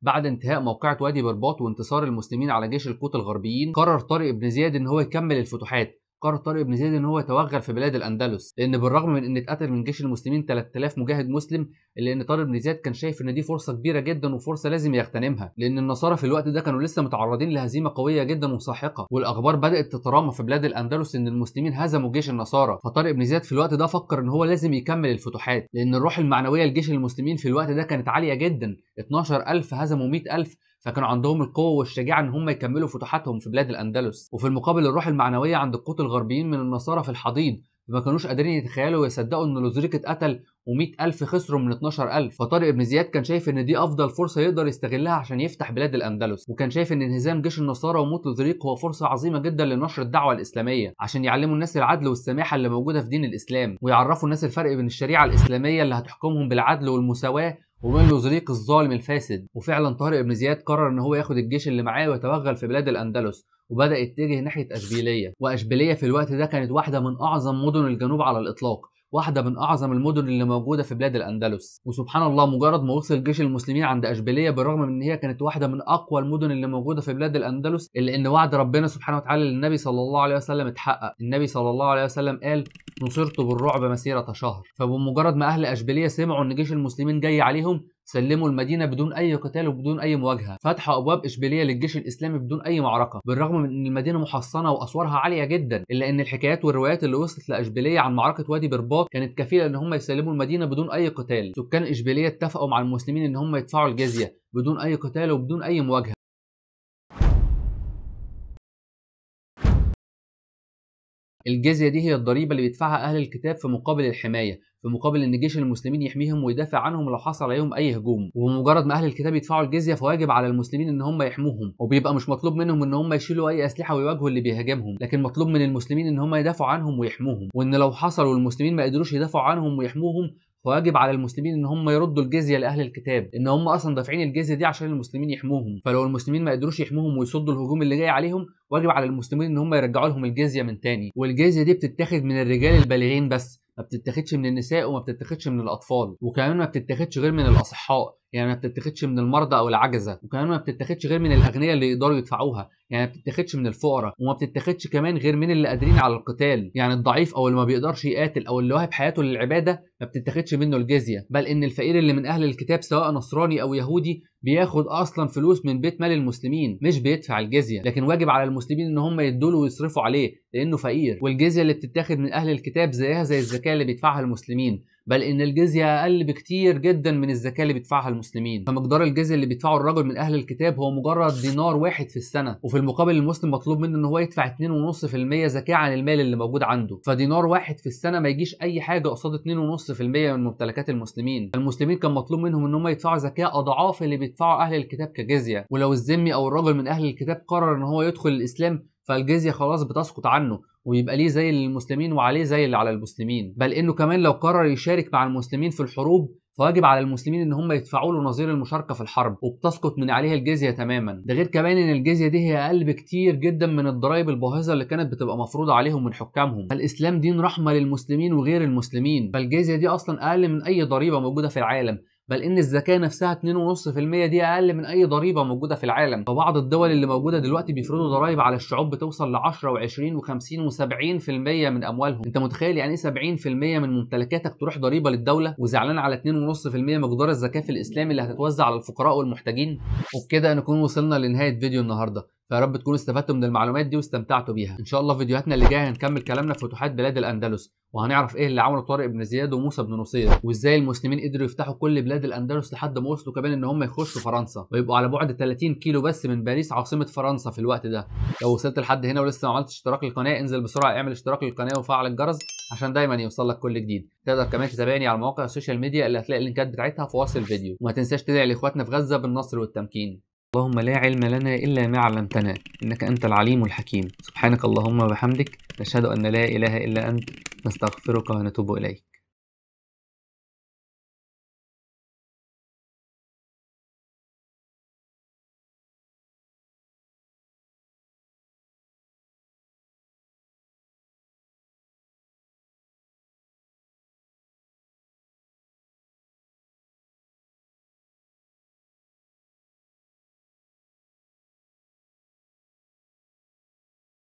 A: بعد انتهاء موقعة وادي برباط وانتصار المسلمين على جيش القوط الغربيين، قرر طارق بن زياد ان هو يكمل الفتوحات، قرر طارق بن زياد ان هو يتوغل في بلاد الاندلس، لان بالرغم من ان اتقتل من جيش المسلمين 3000 مجاهد مسلم الا ان طارق بن زياد كان شايف ان دي فرصه كبيره جدا وفرصه لازم يغتنمها، لان النصارى في الوقت ده كانوا لسه متعرضين لهزيمه قويه جدا وساحقه، والاخبار بدات تترامى في بلاد الاندلس ان المسلمين هزموا جيش النصارى، فطارق بن زياد في الوقت ده فكر ان هو لازم يكمل الفتوحات، لان الروح المعنويه لجيش المسلمين في الوقت ده كانت عاليه جدا، 12000 هزموا 100000، فكانوا عندهم القوه والشجاعه ان هم يكملوا فتوحاتهم في بلاد الاندلس. وفي المقابل الروح المعنويه عند القوط الغربيين من النصارى في الحضيض، ما كانوش قادرين يتخيلوا ويصدقوا ان لوزريك اتقتل و100000 خسروا من 12000، فطارق بن زياد كان شايف ان دي افضل فرصه يقدر يستغلها عشان يفتح بلاد الاندلس، وكان شايف ان انهزام جيش النصارى وموت لوزريك هو فرصه عظيمه جدا لنشر الدعوه الاسلاميه عشان يعلموا الناس العدل والسماحه اللي موجوده في دين الاسلام، ويعرفوا الناس الفرق بين الشريعه الاسلاميه اللي هتحكمهم بالعدل والمساواه وبين لوزريق الظالم الفاسد. وفعلا طارق بن زياد قرر ان هو ياخد الجيش اللي معاه ويتوغل في بلاد الاندلس، وبدا يتجه ناحيه اشبيليه، واشبيليه في الوقت ده كانت واحده من اعظم مدن الجنوب على الاطلاق، واحده من اعظم المدن اللي موجوده في بلاد الاندلس. وسبحان الله مجرد ما وصل جيش المسلمين عند اشبيليه، بالرغم من ان هي كانت واحده من اقوى المدن اللي موجوده في بلاد الاندلس، الا ان وعد ربنا سبحانه وتعالى للنبي صلى الله عليه وسلم اتحقق. النبي صلى الله عليه وسلم قال: نصرت بالرعب مسيره شهر. فبمجرد ما اهل اشبيليه سمعوا ان جيش المسلمين جاي عليهم، سلموا المدينه بدون اي قتال وبدون اي مواجهه، فتحوا ابواب اشبيليه للجيش الاسلامي بدون اي معركه، بالرغم من ان المدينه محصنه واسوارها عاليه جدا، الا ان الحكايات والروايات اللي وصلت لاشبيليه عن معركه وادي برباط كانت كفيله ان هم يسلموا المدينه بدون اي قتال. سكان اشبيليه اتفقوا مع المسلمين ان هم يدفعوا الجزيه بدون اي قتال وبدون اي مواجهه. الجزية دي هي الضريبة اللي بيدفعها أهل الكتاب في مقابل الحماية، في مقابل إن جيش المسلمين يحميهم ويدافع عنهم لو حصل عليهم أي هجوم. وبمجرد ما أهل الكتاب يدفعوا الجزية فواجب على المسلمين إن هم يحموهم، وبيبقى مش مطلوب منهم إن هم يشيلوا أي أسلحة ويواجهوا اللي بيهاجمهم، لكن مطلوب من المسلمين إن هم يدافعوا عنهم ويحموهم. وإن لو حصل والمسلمين ما قدروش يدافعوا عنهم ويحموهم، فواجب على المسلمين ان هم يردوا الجزيه لاهل الكتاب، ان هم اصلا دافعين الجزيه دي عشان المسلمين يحموهم. فلو المسلمين ما قدروش يحموهم ويصدوا الهجوم اللي جاي عليهم، واجب على المسلمين ان هم يرجعوا لهم الجزيه من تاني. والجزيه دي بتتاخد من الرجال البالغين بس، ما بتتاخدش من النساء وما بتتاخدش من الاطفال، وكمان ما بتتاخدش غير من الاصحاء، يعني ما بتتاخدش من المرضى او العجزه، وكمان ما بتتاخدش غير من الاغنياء اللي يقدروا يدفعوها، يعني ما بتتاخدش من الفقراء، وما بتتاخدش كمان غير من اللي قادرين على القتال، يعني الضعيف او اللي ما بيقدرش يقاتل او اللي واهب حياته للعباده ما بتتاخدش منه الجزيه. بل ان الفقير اللي من اهل الكتاب سواء نصراني او يهودي بياخد اصلا فلوس من بيت مال المسلمين، مش بيدفع الجزيه، لكن واجب على المسلمين ان هم يدوا له ويصرفوا عليه لانه فقير. والجزيه اللي بتتاخد من اهل الكتاب زيها زي الزكاه اللي بيدفعها المسلمين، بل ان الجزيه اقل بكتير جدا من الزكاه اللي بيدفعها المسلمين. فمقدار الجزيه اللي بيدفعه الرجل من اهل الكتاب هو مجرد دينار واحد في السنه، وفي المقابل المسلم مطلوب منه ان هو يدفع 2.5% زكاه عن المال اللي موجود عنده. فدينار واحد في السنه ما يجيش اي حاجه قصاد 2.5% من ممتلكات المسلمين. المسلمين كان مطلوب منهم ان هم يدفعوا زكاه اضعاف اللي بيدفعوا اهل الكتاب كجزيه. ولو الذمي او الرجل من اهل الكتاب قرر ان هو يدخل الاسلام، فالجزيه خلاص بتسقط عنه، ويبقى ليه زي المسلمين وعليه زي اللي على المسلمين. بل انه كمان لو قرر يشارك مع المسلمين في الحروب، فواجب على المسلمين ان هم يدفعوا له نظير المشاركه في الحرب، وبتسقط من عليها الجزيه تماما. ده غير كمان ان الجزيه دي هي اقل بكتير جدا من الضرائب الباهظه اللي كانت بتبقى مفروضه عليهم من حكامهم. فالاسلام دين رحمه للمسلمين وغير المسلمين، فالجزيه دي اصلا اقل من اي ضريبه موجوده في العالم، بل ان الزكاه نفسها 2.5% دي اقل من اي ضريبه موجوده في العالم. فبعض الدول اللي موجوده دلوقتي بيفرضوا ضرائب على الشعوب بتوصل ل 10 و20 و50 و70% من اموالهم. انت متخيل يعني ايه 70% من ممتلكاتك تروح ضريبه للدوله، وزعلان على 2.5% مقدار الزكاه في الاسلام اللي هتتوزع على الفقراء والمحتاجين؟ وبكده نكون وصلنا لنهايه فيديو النهارده، فيا رب تكونوا استفدتوا من المعلومات دي واستمتعتوا بيها. ان شاء الله في فيديوهاتنا اللي جايه هنكمل كلامنا في فتوحات بلاد الاندلس، وهنعرف ايه اللي عمله طارق بن زياد وموسى بن نصير، وازاي المسلمين قدروا يفتحوا كل بلاد الاندلس لحد ما وصلوا كمان ان هم يخشوا فرنسا ويبقوا على بعد 30 كيلو بس من باريس عاصمه فرنسا في الوقت ده. لو وصلت لحد هنا ولسه ما عملتش اشتراك للقناه، انزل بسرعه اعمل اشتراك للقناه وفعل الجرس عشان دايما يوصل لك كل جديد. تقدر كمان تتابعني على مواقع السوشيال ميديا اللي هتلاقي اللينكات بتاعتها في وصف الفيديو، وما تنساش تدعي لاخواتنا في غزه بالنصر والتمكين. اللهم لا علم لنا إلا ما علمتنا إنك أنت العليم الحكيم. سبحانك اللهم وبحمدك، نشهد أن لا إله إلا أنت، نستغفرك ونتوب إليك.